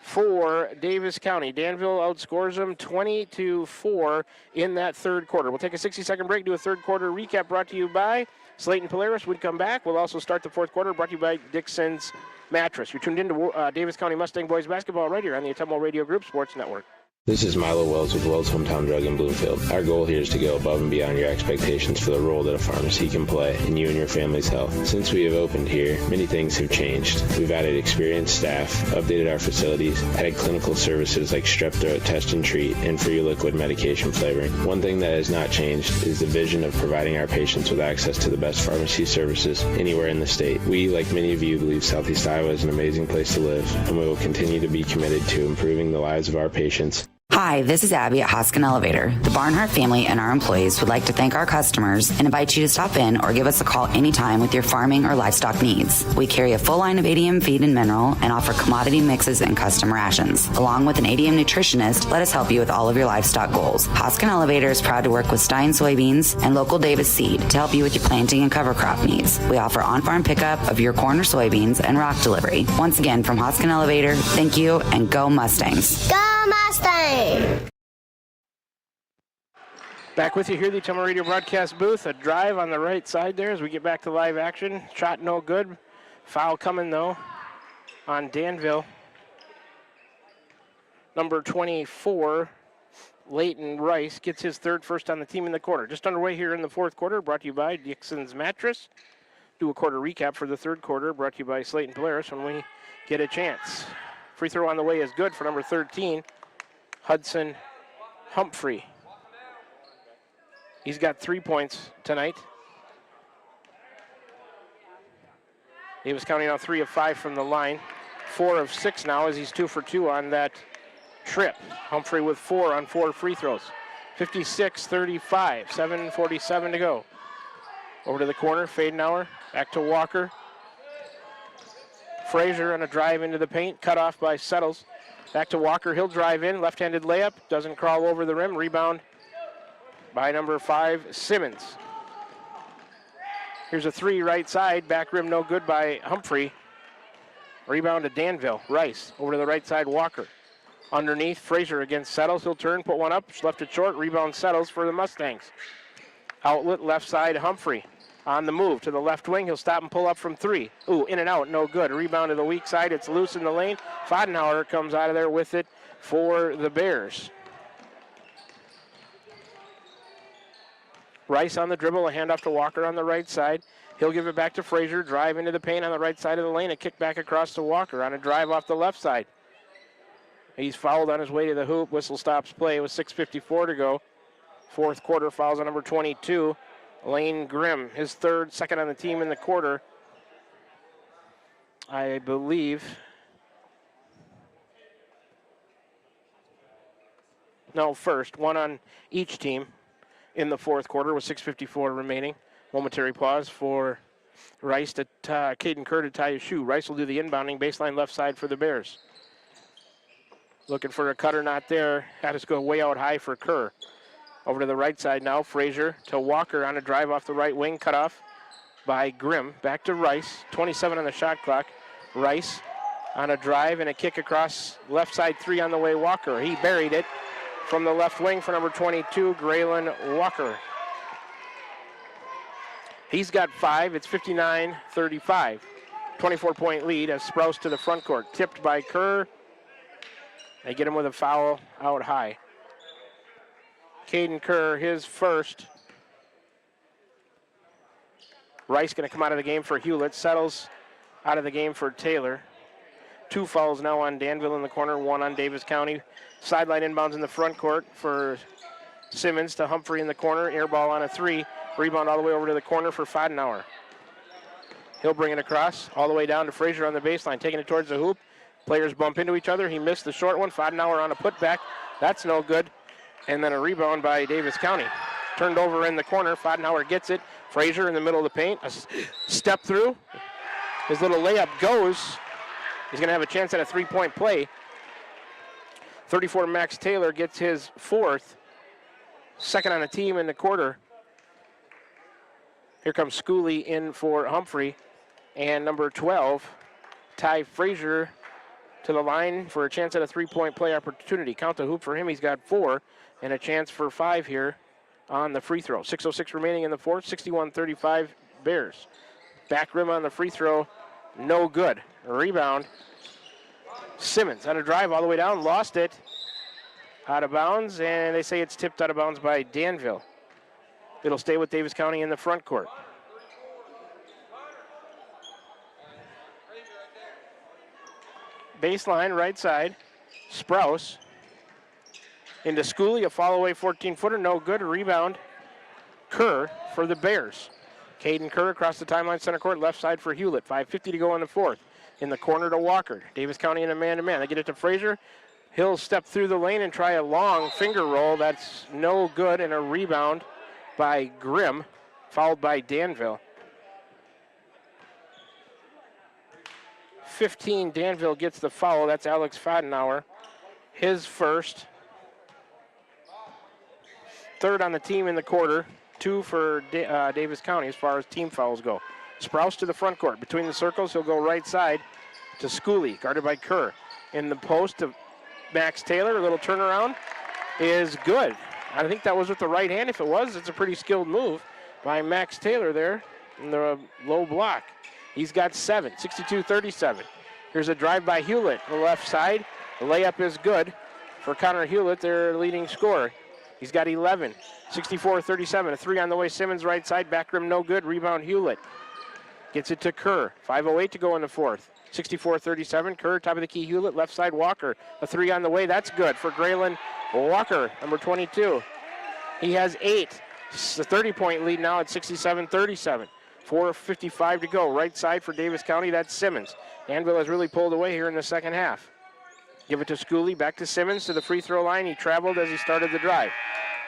for Davis County. Danville outscores them 20-4 in that third quarter. We'll take a 60-second break, do a third quarter recap brought to you by Slayton Polaris. We'd come back. We'll also start the fourth quarter brought to you by Dixon's Mattress. You're tuned into Davis County Mustang Boys basketball right here on the Ottumwa Radio Group Sports Network. This is Milo Wells with Wells Hometown Drug in Bloomfield. Our goal here is to go above and beyond your expectations for the role that a pharmacy can play in you and your family's health. Since we have opened here, many things have changed. We've added experienced staff, updated our facilities, added clinical services like strep throat test and treat, and free liquid medication flavoring. One thing that has not changed is the vision of providing our patients with access to the best pharmacy services anywhere in the state. We, like many of you, believe Southeast Iowa is an amazing place to live, and we will continue to be committed to improving the lives of our patients. Hi, this is Abby at Hoskin Elevator. The Barnhart family and our employees would like to thank our customers and invite you to stop in or give us a call anytime with your farming or livestock needs. We carry a full line of ADM feed and mineral and offer commodity mixes and custom rations. Along with an ADM nutritionist, let us help you with all of your livestock goals. Hoskin Elevator is proud to work with Stein Soybeans and local Davis Seed to help you with your planting and cover crop needs. We offer on-farm pickup of your corn or soybeans and rock delivery. Once again, from Hoskin Elevator, thank you and go Mustangs. Go Mustang! Back with you here, the Ottumwa Radio broadcast booth. A drive on the right side there as we get back to live action. Shot no good. Foul coming, though, on Danville. Number 24, Leighton Rice, gets his third first on the team in the quarter. Just underway here in the fourth quarter, brought to you by Dixon's Mattress. Do a quarter recap for the third quarter, brought to you by Slayton Polaris when we get a chance. Free throw on the way is good for number 13, Hudson Humphrey. He's got 3 points tonight. Davis County now 3 of 5 from the line. 4 of 6 now as he's 2 for 2 on that trip. Humphrey with 4 on 4 free throws. 56-35, 7:47 to go. Over to the corner, Fadenauer, back to Walker. Frazier on a drive into the paint, cut off by Settles. Back to Walker, he'll drive in, left-handed layup, doesn't crawl over the rim, rebound by number 5, Simmons. Here's a 3 right side, back rim no good by Humphrey. Rebound to Danville, Rice, over to the right side, Walker. Underneath, Frazier against Settles, he'll turn, put one up, left it short, rebound Settles for the Mustangs. Outlet, left side, Humphrey. On the move to the left wing, he'll stop and pull up from 3. Ooh, in and out, no good. Rebound to the weak side, it's loose in the lane. Fadenauer comes out of there with it for the Bears. Rice on the dribble, a handoff to Walker on the right side. He'll give it back to Frazier, drive into the paint on the right side of the lane, a kick back across to Walker on a drive off the left side. He's fouled on his way to the hoop. Whistle stops play with 6:54 to go. Fourth quarter fouls on number 22, Lane Grimm. His third, second on the team in the quarter. I believe. No, first. One on each team in the fourth quarter with 6:54 remaining. Momentary pause for Rice to Caden Kerr to tie his shoe. Rice will do the inbounding, baseline left side for the Bears. Looking for a cutter, not there. Had to go way out high for Kerr. Over to the right side now, Frazier to Walker on a drive off the right wing, cut off by Grimm. Back to Rice, 27 on the shot clock. Rice on a drive and a kick across left side, 3 on the way, Walker. He buried it from the left wing for number 22, Graylin Walker. He's got 5, it's 59-35. 24-point lead as Sprouse to the front court. Tipped by Kerr. They get him with a foul out high. Caden Kerr, his first. Rice going to come out of the game for Hewlett. Settles out of the game for Taylor. 2 fouls now on Danville in the corner, 1 on Davis County. Sideline inbounds in the front court for Simmons to Humphrey in the corner. Air ball on a 3. Rebound all the way over to the corner for Fadenauer. He'll bring it across all the way down to Frazier on the baseline, taking it towards the hoop. Players bump into each other. He missed the short one. Fadenauer on a putback. That's no good. And then a rebound by Davis County. Turned over in the corner. Fadenauer gets it. Frazier in the middle of the paint. A step through. His little layup goes. He's going to have a chance at a 3-point play. 34 Max Taylor gets his 4th. Second on the team in the quarter. Here comes Schooley in for Humphrey. And number 12, Ty Frazier, to the line for a chance at a 3-point play opportunity. Count the hoop for him. He's got 4 and a chance for 5 here on the free throw. 6:06 remaining in the fourth. 61-35 Bears. Back rim on the free throw. No good. A rebound. Simmons on a drive all the way down. Lost it. Out of bounds. And they say it's tipped out of bounds by Danville. It'll stay with Davis County in the front court. Baseline, right side. Sprouse. Into Schooley, a fall away 14-footer, no good. A rebound. Kerr for the Bears. Caden Kerr across the timeline, center court, left side for Hewlett. 5:50 to go in the fourth. In the corner to Walker. Davis County in a man-to-man. They get it to Frazier. He'll step through the lane and try a long finger roll. That's no good, and a rebound by Grimm, fouled by Danville. 15, Danville gets the foul. That's Alex Fadenauer. His first. Third on the team in the quarter. 2 for Davis County as far as team fouls go. Sprouse to the front court. Between the circles, he'll go right side to Schooley, guarded by Kerr. In the post of Max Taylor, a little turnaround is good. I think that was with the right hand. If it was, it's a pretty skilled move by Max Taylor there in the low block. He's got 7, 62-37. Here's a drive by Hewlett on the left side. The layup is good for Connor Hewlett, their leading scorer. He's got 11, 64-37. A 3 on the way, Simmons right side, back rim no good. Rebound Hewlett. Gets it to Kerr. 5:08 to go in the fourth. 64-37. Kerr, top of the key, Hewlett, left side, Walker. A 3 on the way, that's good for Graylin Walker, number 22. He has 8. It's a 30-point lead now at 67-37. 4:55 to go. Right side for Davis County, that's Simmons. Danville has really pulled away here in the second half. Give it to Schooley, back to Simmons to the free throw line. He traveled as he started the drive.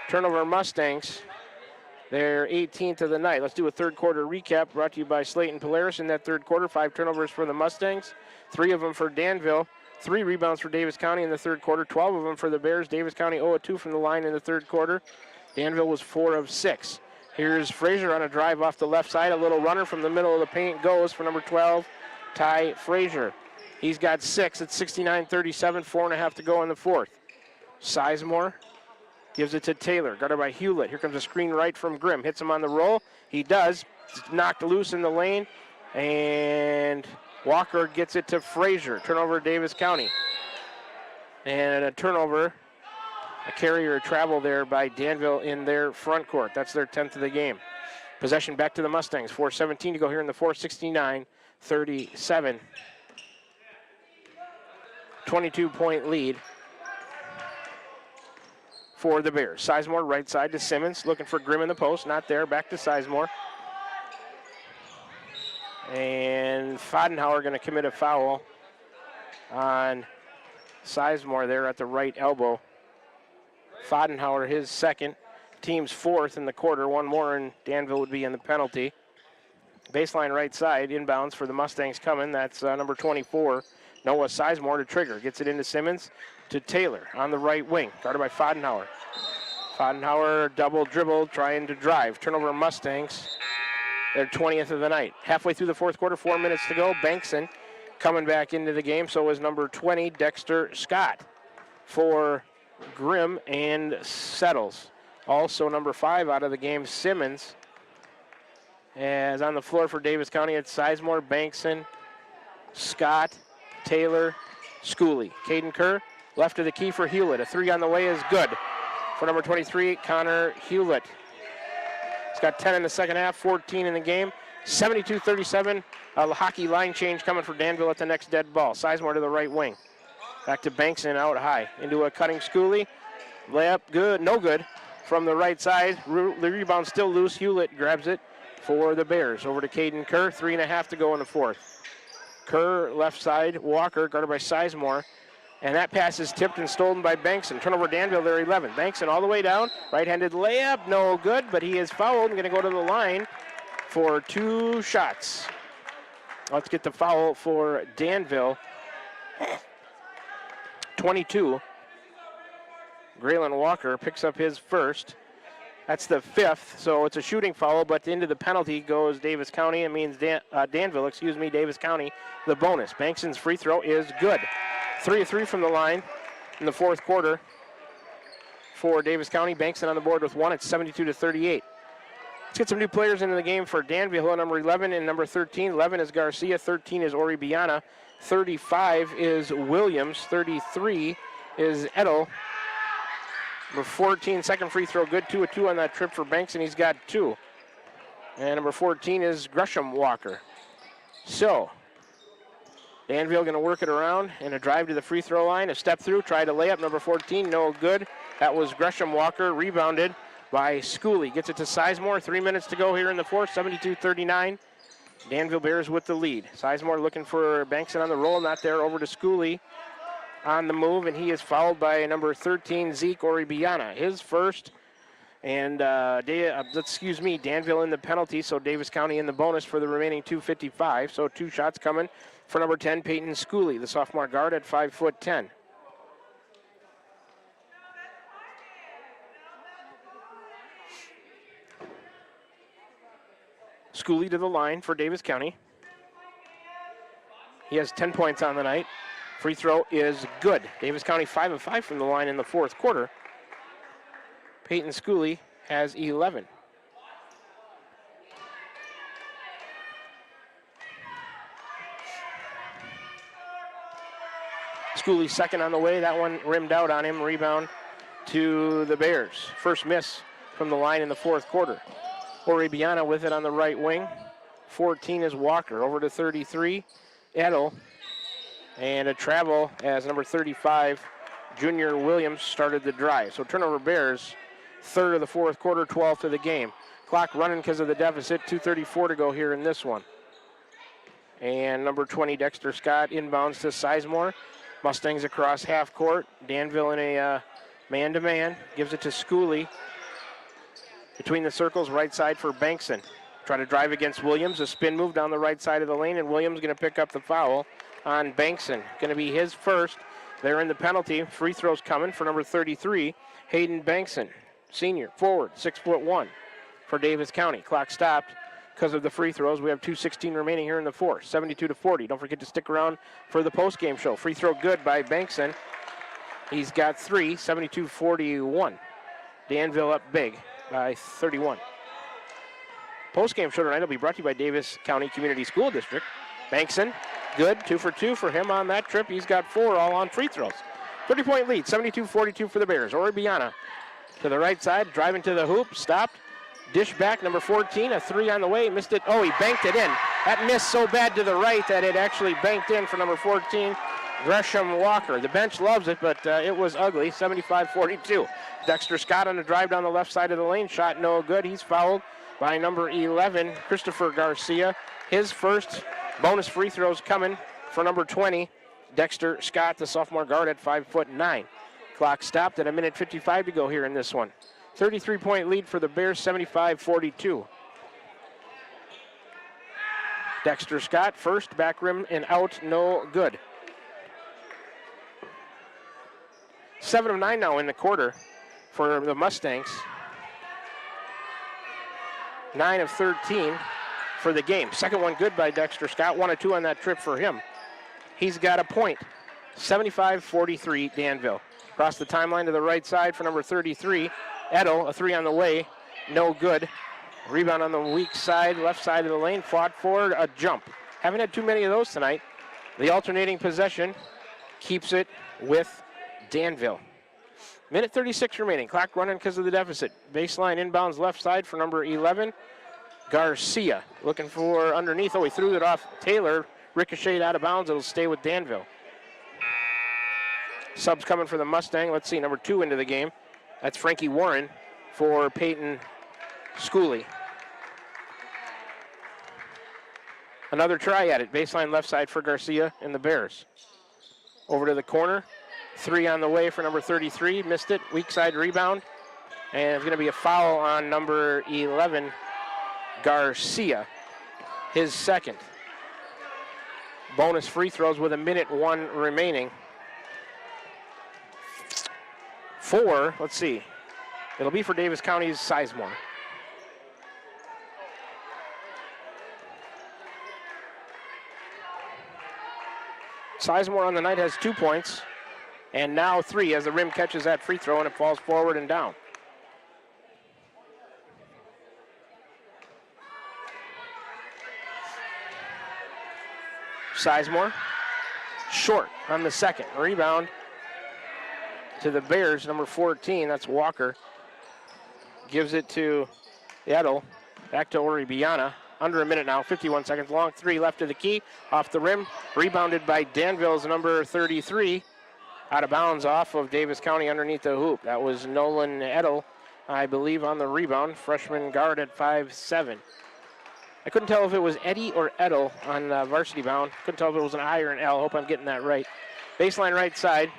Turnover Mustangs. They're 18th of the night. Let's do a third quarter recap brought to you by Slayton Polaris. In that third quarter, 5 turnovers for the Mustangs, 3 of them for Danville, 3 rebounds for Davis County in the third quarter, 12 of them for the Bears. Davis County 0-2 from the line in the third quarter. Danville was 4 of 6. Here's Frazier on a drive off the left side. A little runner from the middle of the paint goes for number 12, Ty Frazier. He's got 6 at 69-37, 4.5 to go in the fourth. Sizemore gives it to Taylor, guarded by Hewlett. Here comes a screen right from Grimm. Hits him on the roll. He does. It's knocked loose in the lane. And Walker gets it to Frazier. Turnover Davis County. And a turnover, a carrier travel there by Danville in their front court. That's their 10th of the game. Possession back to the Mustangs. 4:17 to go here in the fourth. 69-37. 22-point lead for the Bears. Sizemore right side to Simmons, looking for Grimm in the post. Not there. Back to Sizemore. And Fodenhauer going to commit a foul on Sizemore there at the right elbow. Fodenhauer, his second. Team's fourth in the quarter. One more and Danville would be in the penalty. Baseline right side, inbounds for the Mustangs coming. That's number 24, Noah Sizemore to trigger. Gets it into Simmons to Taylor on the right wing, guarded by Fodenhauer. Fodenhauer double dribble, trying to drive. Turnover Mustangs, their 20th of the night. Halfway through the fourth quarter, 4 minutes to go. Bankson coming back into the game. So is number 20, Dexter Scott, for Grimm and settles. Also number 5 out of the game, Simmons. As on the floor for Davis County, it's Sizemore, Bankson, Scott, Taylor, Schooley. Caden Kerr, left of the key for Hewlett. A 3 on the way is good for number 23, Connor Hewlett. He's got 10 in the second half, 14 in the game. 72-37, a hockey line change coming for Danville at the next dead ball. Sizemore to the right wing. Back to Bankson out high. Into a cutting Schooley. Layup good, no good from the right side. The rebound still loose. Hewlett grabs it for the Bears. Over to Caden Kerr, 3.5 to go in the fourth. Kerr left side, Walker guarded by Sizemore. And that pass is tipped and stolen by Bankson. Turnover Danville, their 11. Bankson all the way down. Right-handed layup, no good, but he is fouled and going to go to the line for 2 shots. Let's get the foul for Danville. 22. Graylin Walker picks up his first. That's the 5th, so it's a shooting foul, but into the penalty goes Davis County. It means Danville, Davis County, the bonus. Bankson's free throw is good. 3 of 3 from the line in the fourth quarter for Davis County. Bankson on the board with 1. It's 72-38. Let's get some new players into the game for Danville. Number 11 and number 13. 11 is Garcia. 13 is Oribiana. 35 is Williams. 33 is Edel. Number 14, second free throw, good. 2 of 2 on that trip for Bankson. He's got 2. And number 14 is Gresham Walker. So, Danville going to work it around and a drive to the free throw line. A step through, tried a layup. Number 14, no good. That was Gresham Walker, rebounded by Schooley. Gets it to Sizemore. 3 minutes to go here in the fourth, 72-39. Danville Bears with the lead. Sizemore looking for Bankson on the roll, not there. Over to Schooley on the move, and he is fouled by number 13, Zeke Oribiana. His first, and Danville in the penalty, so Davis County in the bonus for the remaining 2:55. So 2 shots coming for number 10, Peyton Schooley, the sophomore guard at 5'10". Schooley to the line for Davis County. He has 10 points on the night. Free throw is good. Davis County 5 of 5 from the line in the fourth quarter. Peyton Schooley has 11. Schooley second on the way. That one rimmed out on him. Rebound to the Bears. First miss from the line in the fourth quarter. Oribiana with it on the right wing. 14 is Walker. Over to 33, Edel. And a travel as number 35, Junior Williams, started the drive. So turnover Bears, third of the fourth quarter, 12th of the game. Clock running because of the deficit, 2:34 to go here in this one. And number 20, Dexter Scott, inbounds to Sizemore. Mustangs across half court. Danville in a man-to-man, gives it to Schooley. Between the circles, right side for Bankson. Try to drive against Williams, a spin move down the right side of the lane, and Williams going to pick up the foul on Bankson. Going to be his first. They're in the penalty. Free throws coming for number 33, Hayden Bankson, senior, forward, 6'1", for Davis County. Clock stopped because of the free throws. We have 2:16 remaining here in the fourth, 72-40. Don't forget to stick around for the post-game show. Free throw good by Bankson. He's got 3, 72-41. Danville up big by 31. Post-game show tonight will be brought to you by Davis County Community School District. Bankson, good, 2 for 2 for him on that trip. He's got 4 all on free throws. 30-point lead, 72-42 for the Bears. Oribiana to the right side, driving to the hoop, stopped. Dish back, number 14, a 3 on the way, missed it. Oh, he banked it in. That missed so bad to the right that it actually banked in for number 14, Gresham Walker. The bench loves it, but it was ugly, 75-42. Dexter Scott on the drive down the left side of the lane. Shot no good. He's fouled by number 11, Christopher Garcia. His first bonus free throws coming for number 20, Dexter Scott, the sophomore guard at 5'9". Clock stopped at 1:55 to go here in this one. 33-point lead for the Bears, 75-42. Dexter Scott, first, back rim and out, no good. 7 of 9 now in the quarter for the Mustangs. 9 of 13 for the game. Second one good by Dexter Scott. 1 of 2 on that trip for him. He's got a point. 75-43 Danville. Across the timeline to the right side for number 33. Edel, a 3 on the way. No good. Rebound on the weak side, left side of the lane. Fought for a jump. Haven't had too many of those tonight. The alternating possession keeps it with Danville. Minute 36 remaining. Clock running because of the deficit. Baseline inbounds left side for number 11, Garcia. Looking for underneath. Oh, he threw it off Taylor. Ricocheted out of bounds. It'll stay with Danville. Subs coming for the Mustang. Let's see, number 2 into the game. That's Frankie Warren for Peyton Schooley. Another try at it. Baseline left side for Garcia and the Bears. Over to the corner. 3 on the way for number 33. Missed it. Weak side rebound. And it's going to be a foul on number 11, Garcia. His second. Bonus free throws with 1:01 remaining. 4, let's see. It'll be for Davis County's Sizemore. Sizemore on the night has 2 points. And now 3 as the rim catches that free throw and it falls forward and down. Sizemore, short on the second. Rebound to the Bears, number 14, that's Walker. Gives it to Edel, back to Oribiana. Under a minute now, 51 seconds long. 3 left of the key, off the rim. Rebounded by Danville's number 33. Out of bounds off of Davis County underneath the hoop. That was Nolan Edel, I believe, on the rebound. Freshman guard at 5'7". I couldn't tell if it was Eddie or Edel on varsity bound. Couldn't tell if it was an I or an L. Hope I'm getting that right. Baseline right side.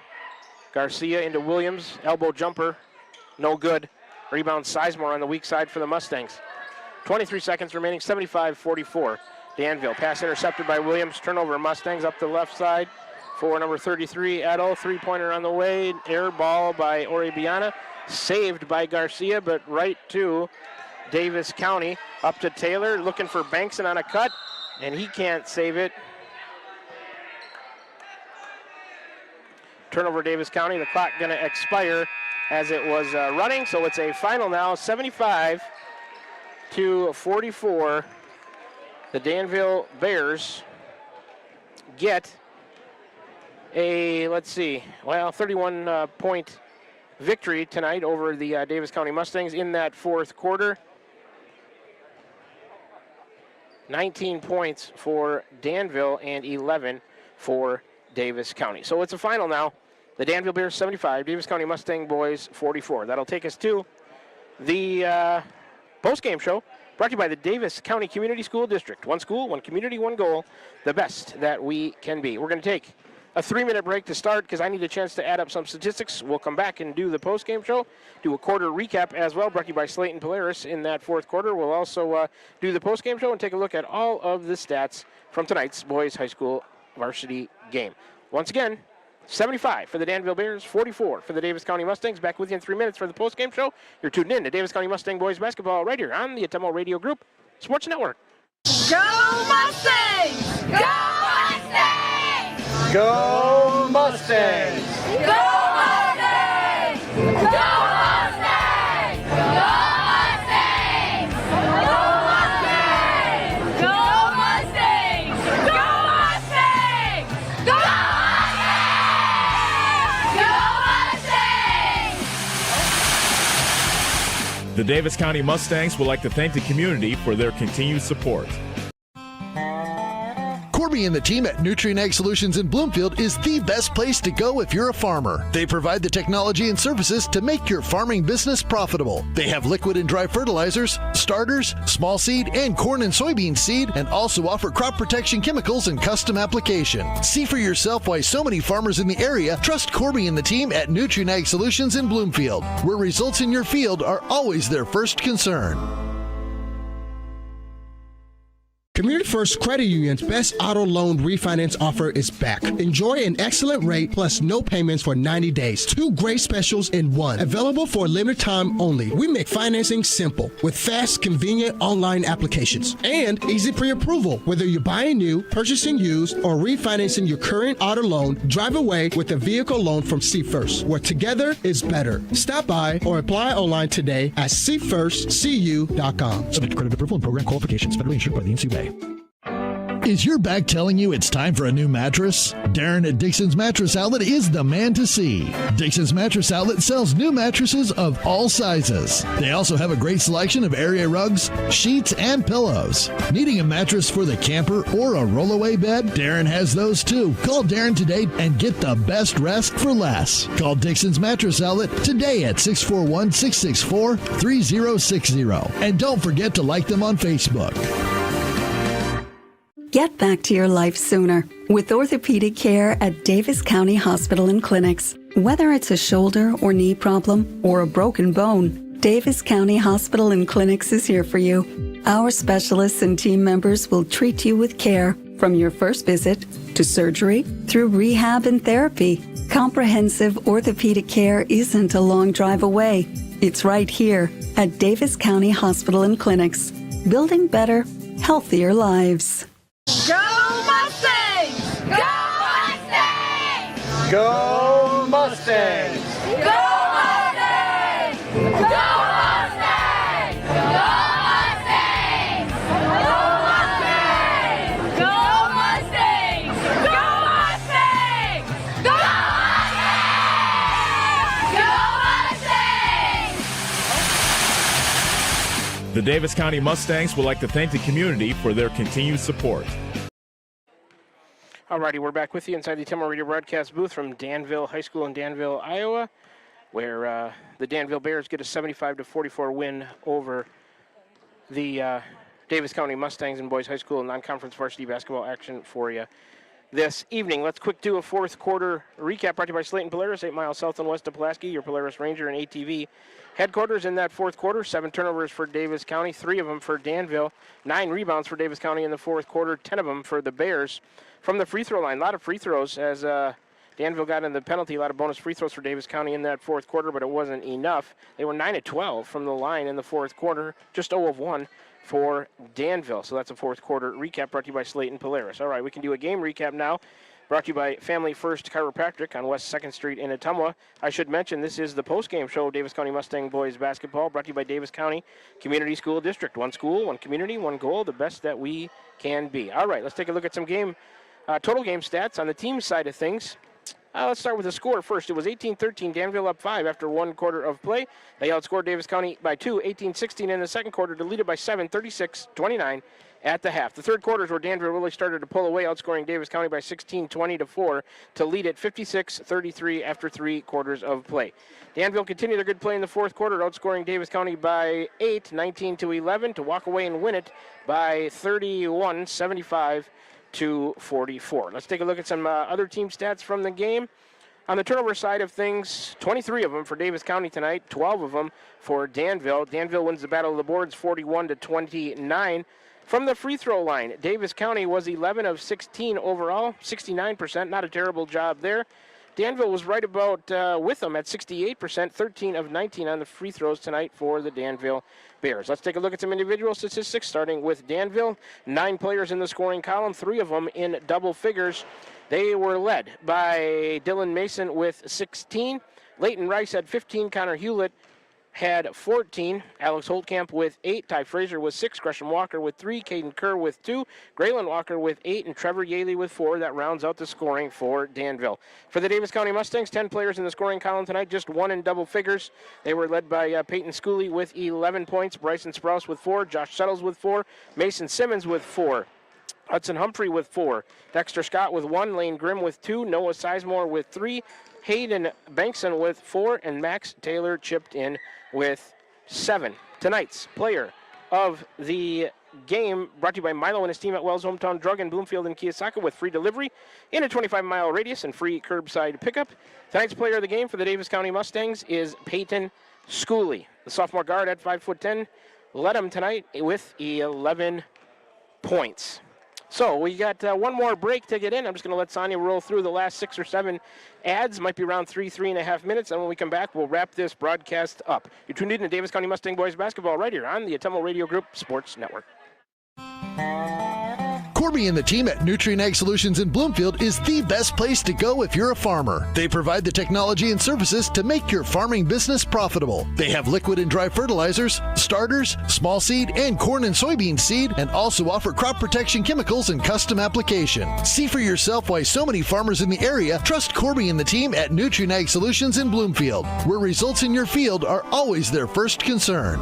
Garcia into Williams. Elbow jumper. No good. Rebound Sizemore on the weak side for the Mustangs. 23 seconds remaining. 75-44. Danville. Pass intercepted by Williams. Turnover Mustangs up the left side for number 33, Edel. 3-pointer on the way. Air ball by Oribiana. Saved by Garcia, but right to Davis County. Up to Taylor, looking for Bankson on a cut, and he can't save it. Turnover Davis County. The clock going to expire as it was running, so it's a final now, 75-44. The Danville Bears get a, let's see, well, 31-point victory tonight over the Davis County Mustangs in that fourth quarter. 19 points for Danville and 11 for Davis County. So it's a final now. The Danville Bears 75, Davis County Mustang Boys 44. That'll take us to the post-game show brought to you by the Davis County Community School District. One school, one community, one goal, the best that we can be. We're going to take a 3-minute break to start because I need a chance to add up some statistics. We'll come back and do the post-game show, do a quarter recap as well, brought to you by Slayton Polaris in that fourth quarter. We'll also do the post-game show and take a look at all of the stats from tonight's boys high school varsity game. Once again, 75 for the Danville Bears, 44 for the Davis County Mustangs. Back with you in 3 minutes for the post-game show. You're tuned in to Davis County Mustang Boys Basketball right here on the Atomo Radio Group Sports Network. Go Mustangs! Go Mustangs! Go Mustangs! Go Mustangs! Go Mustangs! Go Mustangs! Go Mustangs! Go Mustangs! Go Mustangs! Go Mustangs! The Davis County Mustangs would like to thank the community for their continued support. Corby and the team at Nutrient Ag Solutions in Bloomfield is the best place to go if you're a farmer. They provide the technology and services to make your farming business profitable. They have liquid and dry fertilizers, starters, small seed, and corn and soybean seed, and also offer crop protection chemicals and custom application. See for yourself why so many farmers in the area trust Corby and the team at Nutrient Ag Solutions in Bloomfield, where results in your field are always their first concern. Community First Credit Union's best auto loan refinance offer is back. Enjoy an excellent rate plus no payments for 90 days. 2 great specials in one. Available for a limited time only. We make financing simple with fast, convenient online applications and easy pre-approval. Whether you're buying new, purchasing used, or refinancing your current auto loan, drive away with a vehicle loan from See First, where together is better. Stop by or apply online today at seefirstcu.com. Subject to credit approval and program qualifications. Federally insured by the NCUA. Is your back telling you it's time for a new mattress? Darren at Dixon's Mattress Outlet is the man to see. Dixon's Mattress Outlet sells new mattresses of all sizes. They also have a great selection of area rugs, sheets, and pillows. Needing a mattress for the camper or a rollaway bed? Darren has those too. Call Darren today and get the best rest for less. Call Dixon's Mattress Outlet today at 641-664-3060. And don't forget to like them on Facebook. Get back to your life sooner with orthopedic care at Davis County Hospital and Clinics. Whether it's a shoulder or knee problem or a broken bone, Davis County Hospital and Clinics is here for you. Our specialists and team members will treat you with care from your first visit to surgery through rehab and therapy. Comprehensive orthopedic care isn't a long drive away. It's right here at Davis County Hospital and Clinics, building better, healthier lives. Go Mustangs! Go Mustangs! Go Mustangs! Go Mustangs! Go Mustangs! Go Mustangs! Go Mustangs! Go Mustangs! Go Mustangs! Go Mustangs! The Davis County Mustangs would like to thank the community for their continued support. Alrighty, we're back with you inside the Timber Radio broadcast booth from Danville High School in Danville, Iowa, where the Danville Bears get a 75-44 win over the Davis County Mustangs in boys high school non-conference varsity basketball action for you this evening. Let's quick do a fourth quarter recap brought to you by Slayton Polaris, 8 miles south and west of Pulaski, your Polaris Ranger and ATV headquarters in that fourth quarter. 7 turnovers for Davis County, 3 of them for Danville, 9 rebounds for Davis County in the fourth quarter, 10 of them for the Bears. From the free throw line, a lot of free throws as Danville got in the penalty, a lot of bonus free throws for Davis County in that fourth quarter, but it wasn't enough. They were 9 of 12 from the line in the fourth quarter, just 0 of 1 for Danville. So that's a fourth quarter recap brought to you by Slayton Polaris. All right, we can do a game recap now. Brought to you by Family First Chiropractic on West 2nd Street in Ottumwa. I should mention this is the post-game show of Davis County Mustang Boys Basketball, brought to you by Davis County Community School District. One school, one community, one goal, the best that we can be. All right, let's take a look at some total game stats on the team side of things. Let's start with the score first. It was 18-13, Danville up 5 after 1 quarter of play. They outscored Davis County by 2, 18-16 in the second quarter, deleted by 7, 36-29 at the half. The third quarter is where Danville really started to pull away, outscoring Davis County by 16, 20-4 to lead at 56-33 after 3 quarters of play. Danville continued their good play in the fourth quarter, outscoring Davis County by 8, 19-11 to walk away and win it by 31, 75-44. Let's take a look at some other team stats from the game. On the turnover side of things, 23 of them for Davis County tonight, 12 of them for Danville. Danville wins the battle of the boards 41-29. From the free throw line, Davis County was 11 of 16 overall, 69%, not a terrible job there. Danville was right about with them at 68%, 13 of 19 on the free throws tonight for the Danville Bears. Let's take a look at some individual statistics, starting with Danville. 9 players in the scoring column, 3 of them in double figures. They were led by Dylan Mason with 16. Leighton Rice had 15. Connor Hewlett had 14. Alex Holtkamp with 8. Ty Fraser with 6. Gresham Walker with 3. Caden Kerr with 2. Graylin Walker with 8. And Trevor Yaley with 4. That rounds out the scoring for Danville. For the Davis County Mustangs, 10 players in the scoring column tonight, just 1 in double figures. They were led by Peyton Schooley with 11 points. Bryson Sprouse with 4. Josh Settles with 4. Mason Simmons with 4. Hudson Humphrey with 4. Dexter Scott with 1. Lane Grimm with 2. Noah Sizemore with 3. Hayden Bankson with 4. And Max Taylor chipped in with 7. Tonight's player of the game brought to you by Milo and his team at Wells Hometown Drug in Bloomfield and Keosauqua with free delivery in a 25-mile radius and free curbside pickup. Tonight's player of the game for the Davis County Mustangs is Peyton Schooley. The sophomore guard at 5'10" led him tonight with 11 points. So we got one more break to get in. I'm just going to let Sonia roll through the last 6 or 7 ads. Might be around 3.5 minutes. And when we come back, we'll wrap this broadcast up. You're tuned in to Davis County Mustang Boys Basketball right here on the Atumwa Radio Group Sports Network. Corby and the team at Nutrien Ag Solutions in Bloomfield is the best place to go if you're a farmer. They provide the technology and services to make your farming business profitable. They have liquid and dry fertilizers, starters, small seed, and corn and soybean seed, and also offer crop protection chemicals and custom application. See for yourself why so many farmers in the area trust Corby and the team at Nutrien Ag Solutions in Bloomfield, where results in your field are always their first concern.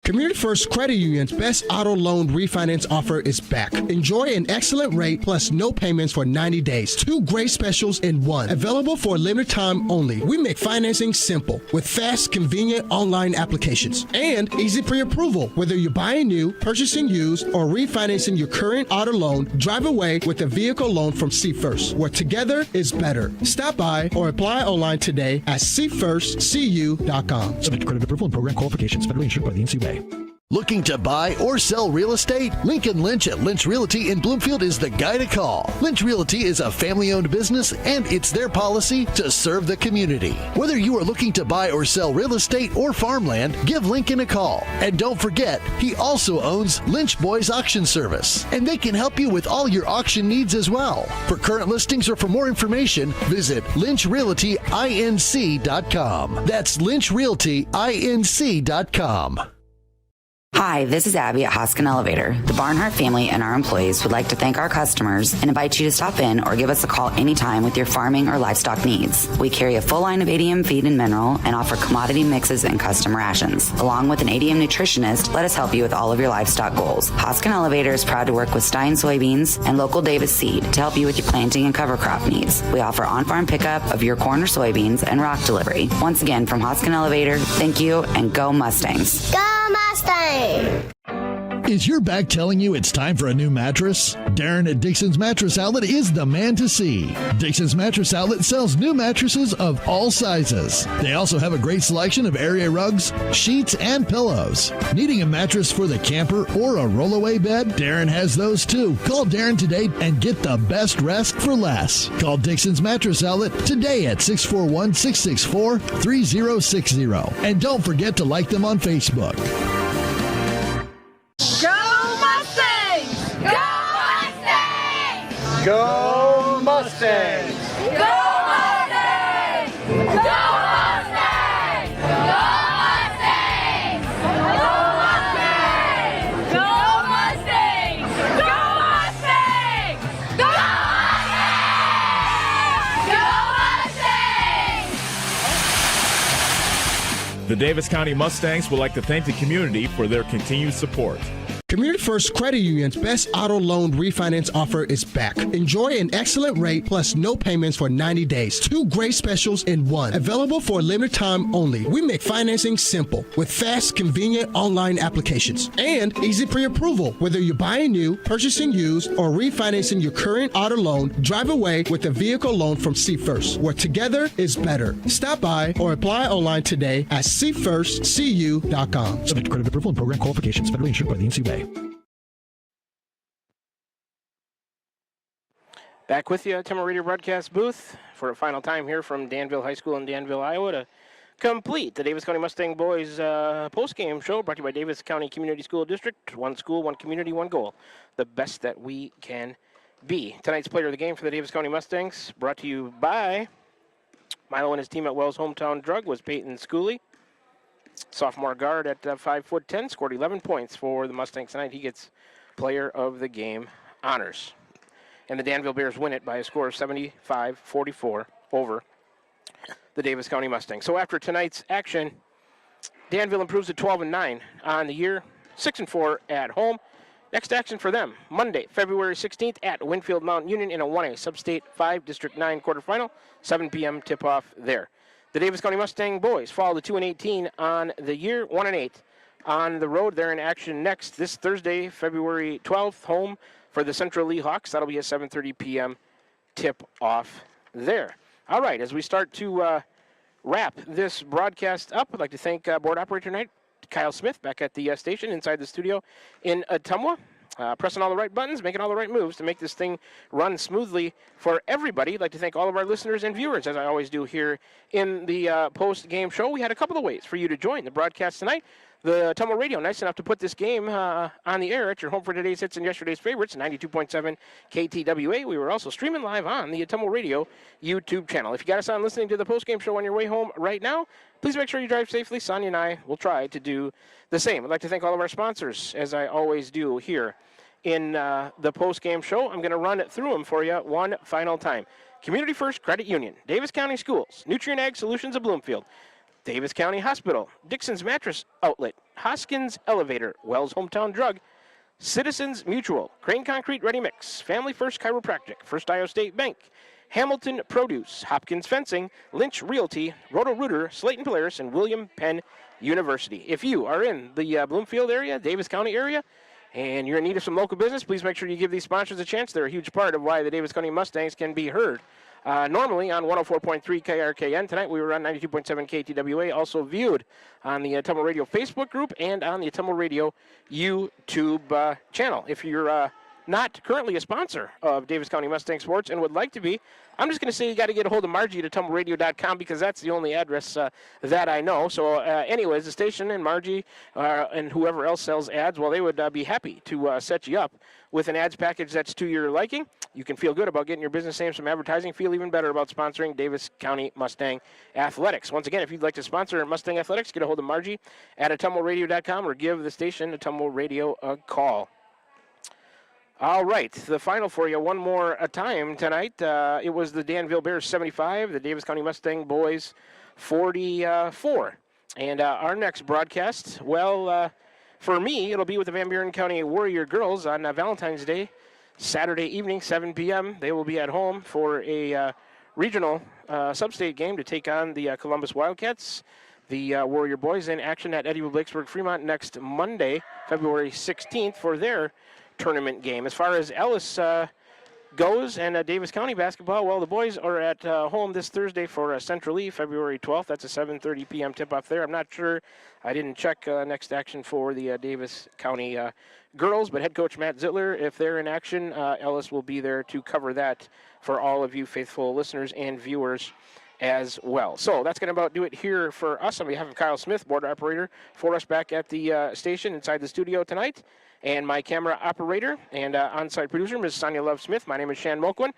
Community First Credit Union's best auto loan refinance offer is back. Enjoy an excellent rate plus no payments for 90 days. 2 great specials in one. Available for a limited time only. We make financing simple with fast, convenient online applications and easy pre-approval. Whether you're buying new, purchasing used, or refinancing your current auto loan, drive away with a vehicle loan from See First, where together is better. Stop by or apply online today at seefirstcu.com. Subject to credit approval and program qualifications. Federally insured by the NCUA. Looking to buy or sell real estate? Lincoln Lynch at Lynch Realty in Bloomfield is the guy to call. Lynch Realty is a family-owned business, and it's their policy to serve the community. Whether you are looking to buy or sell real estate or farmland, give Lincoln a call. And don't forget, he also owns Lynch Boys Auction Service, and they can help you with all your auction needs as well. For current listings or for more information, visit lynchrealtyinc.com. That's lynchrealtyinc.com. Hi, this is Abby at Hoskin Elevator. The Barnhart family and our employees would like to thank our customers and invite you to stop in or give us a call anytime with your farming or livestock needs. We carry a full line of ADM feed and mineral and offer commodity mixes and custom rations. Along with an ADM nutritionist, let us help you with all of your livestock goals. Hoskin Elevator is proud to work with Stein Soybeans and local Davis Seed to help you with your planting and cover crop needs. We offer on-farm pickup of your corn or soybeans and rock delivery. Once again, from Hoskin Elevator, thank you and go Mustangs. Go Mustang! Is your back telling you it's time for a new mattress? Darren at Dixon's Mattress Outlet is the man to see. Dixon's Mattress Outlet sells new mattresses of all sizes. They also have a great selection of area rugs, sheets, and pillows. Needing a mattress for the camper or a rollaway bed? Darren has those too. Call Darren today and get the best rest for less. Call Dixon's Mattress Outlet today at 641-664-3060. And don't forget to like them on Facebook. Go Mustangs! Go Mustangs! Go Mustangs! Go Mustangs! Go Mustangs! Go Mustangs! Go Mustangs! Go Mustangs! Go Mustangs! Go Mustangs! The Davis County Mustangs would like to thank the community for their continued support. Community First Credit Union's best auto loan refinance offer is back. Enjoy an excellent rate plus no payments for 90 days. 2 great specials in one. Available for a limited time only. We make financing simple with fast, convenient online applications and easy pre-approval. Whether you're buying new, purchasing used, or refinancing your current auto loan, drive away with a vehicle loan from See First, where together is better. Stop by or apply online today at seefirstcu.com. Subject to credit approval and program qualifications. Federally insured by the NCUA. Back with you at Atumwa Radio Broadcast booth for a final time here from Danville High School in Danville, Iowa, to complete the Davis County Mustang Boys post-game show brought to you by Davis County Community School District. 1 school, 1 community, 1 goal. The best that we can be. Tonight's player of the game for the Davis County Mustangs, brought to you by Milo and his team at Wells Hometown Drug, was Peyton Schooley. Sophomore guard at 5'10", scored 11 points for the Mustangs tonight. He gets player of the game honors. And the Danville Bears win it by a score of 75-44 over the Davis County Mustangs. So after tonight's action, Danville improves to 12-9 on the year. 6-4 at home. Next action for them, Monday, February 16th at Winfield Mount Union in a 1A Sub-State 5 District 9 quarterfinal, 7 p.m. tip-off there. The Davis County Mustang boys fall to 2-18 on the year, 1-8 on the road. They're in action next this Thursday, February 12th, home for the Central Lee Hawks. That'll be a 7:30 p.m. tip-off there. All right, as we start to wrap this broadcast up, I'd like to thank board operator tonight, Kyle Smith, back at the station inside the studio in Ottumwa, pressing all the right buttons, making all the right moves to make this thing run smoothly for everybody. I'd like to thank all of our listeners and viewers, as I always do here in the post-game show. We had a couple of ways for you to join the broadcast tonight. The Ottumwa Radio, nice enough to put this game on the air at your home for today's hits and yesterday's favorites, 92.7 KTWA. We were also streaming live on the Ottumwa Radio YouTube channel. If you got us on listening to the postgame show on your way home right now, please make sure you drive safely. Sonia and I will try to do the same. I'd like to thank all of our sponsors, as I always do here in the postgame show. I'm going to run through them for you one final time. Community First Credit Union, Davis County Schools, Nutrient Ag Solutions of Bloomfield, Davis County Hospital, Dixon's Mattress Outlet, Hoskins Elevator, Wells Hometown Drug, Citizens Mutual, Crane Concrete Ready Mix, Family First Chiropractic, First Iowa State Bank, Hamilton Produce, Hopkins Fencing, Lynch Realty, Roto-Rooter, Slayton Polaris, and William Penn University. If you are in the Bloomfield area, Davis County area, and you're in need of some local business, please make sure you give these sponsors a chance. They're a huge part of why the Davis County Mustangs can be heard normally on 104.3 KRKN. Tonight we were on 92.7 KTWA, also viewed on the Ottumwa Radio Facebook group and on the Ottumwa Radio YouTube channel. If you're not currently a sponsor of Davis County Mustang Sports and would like to be, I'm just going to say you got to get a hold of Margie at AttumwaRadio.com because that's the only address that I know. So anyways, the station and Margie and whoever else sells ads, well, they would be happy to set you up with an ads package that's to your liking. You can feel good about getting your business name some advertising, feel even better about sponsoring Davis County Mustang Athletics. Once again, if you'd like to sponsor Mustang Athletics, get a hold of Margie at AttumwaRadio.com or give the station Ottumwa Radio a call. All right, the final for you one more time tonight. It was the Danville Bears 75, the Davis County Mustang boys 44. And our next broadcast, well, for me, it'll be with the Van Buren County Warrior Girls on Valentine's Day, Saturday evening, 7 p.m. They will be at home for a regional sub-state game to take on the Columbus Wildcats. The Warrior boys in action at Eddyville Blakesburg Fremont next Monday, February 16th for their tournament game. As far as Ellis goes and Davis County basketball, well, the boys are at home this Thursday for Central Lee, February 12th. That's a 7:30 p.m. tip-off there. I'm not sure. I didn't check next action for the Davis County girls, but head coach Matt Zittler, if they're in action, Ellis will be there to cover that for all of you faithful listeners and viewers as well. So that's going to about do it here for us. On behalf of Kyle Smith, board operator, for us back at the station inside the studio tonight, and my camera operator and on-site producer, Ms. Sonia Love Smith. My name is Shan Moquin.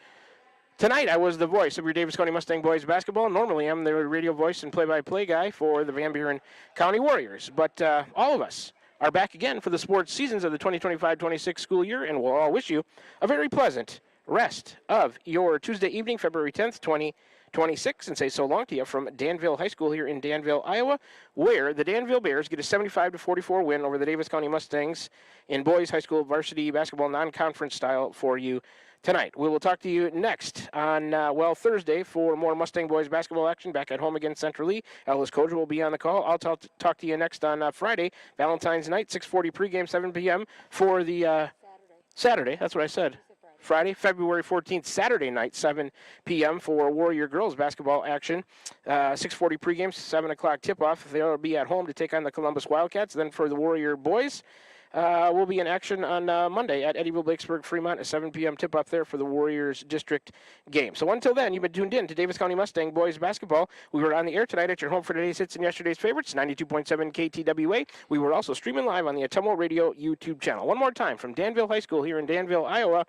Tonight, I was the voice of your Davis County Mustang boys basketball. Normally, I'm the radio voice and play-by-play guy for the Van Buren County Warriors. But all of us are back again for the sports seasons of the 2025-26 school year, and we'll all wish you a very pleasant rest of your Tuesday evening, February 10th, 2026, and say so long to you from Danville High School here in Danville, Iowa, where the Danville Bears get a 75-44 win over the Davis County Mustangs in boys high school varsity basketball non-conference style for you tonight. We will talk to you next on, Thursday for more Mustang boys basketball action back at home against Central Lee. Ellis Koja will be on the call. I'll talk to you next on Friday, Valentine's night, 6:40 pregame, 7 p.m. for the Saturday. That's what I said. Friday, February 14th, Saturday night, 7 p.m. for Warrior Girls basketball action. 6:40 pregame, 7 o'clock tip-off. They'll be at home to take on the Columbus Wildcats. Then for the Warrior boys, we'll be in action on Monday at Eddyville Blakesburg Fremont, a 7 p.m. tip-off there for the Warriors district game. So until then, you've been tuned in to Davis County Mustang boys basketball. We were on the air tonight at your home for today's hits and yesterday's favorites, 92.7 KTWA. We were also streaming live on the Ottumwa Radio YouTube channel. One more time from Danville High School here in Danville, Iowa.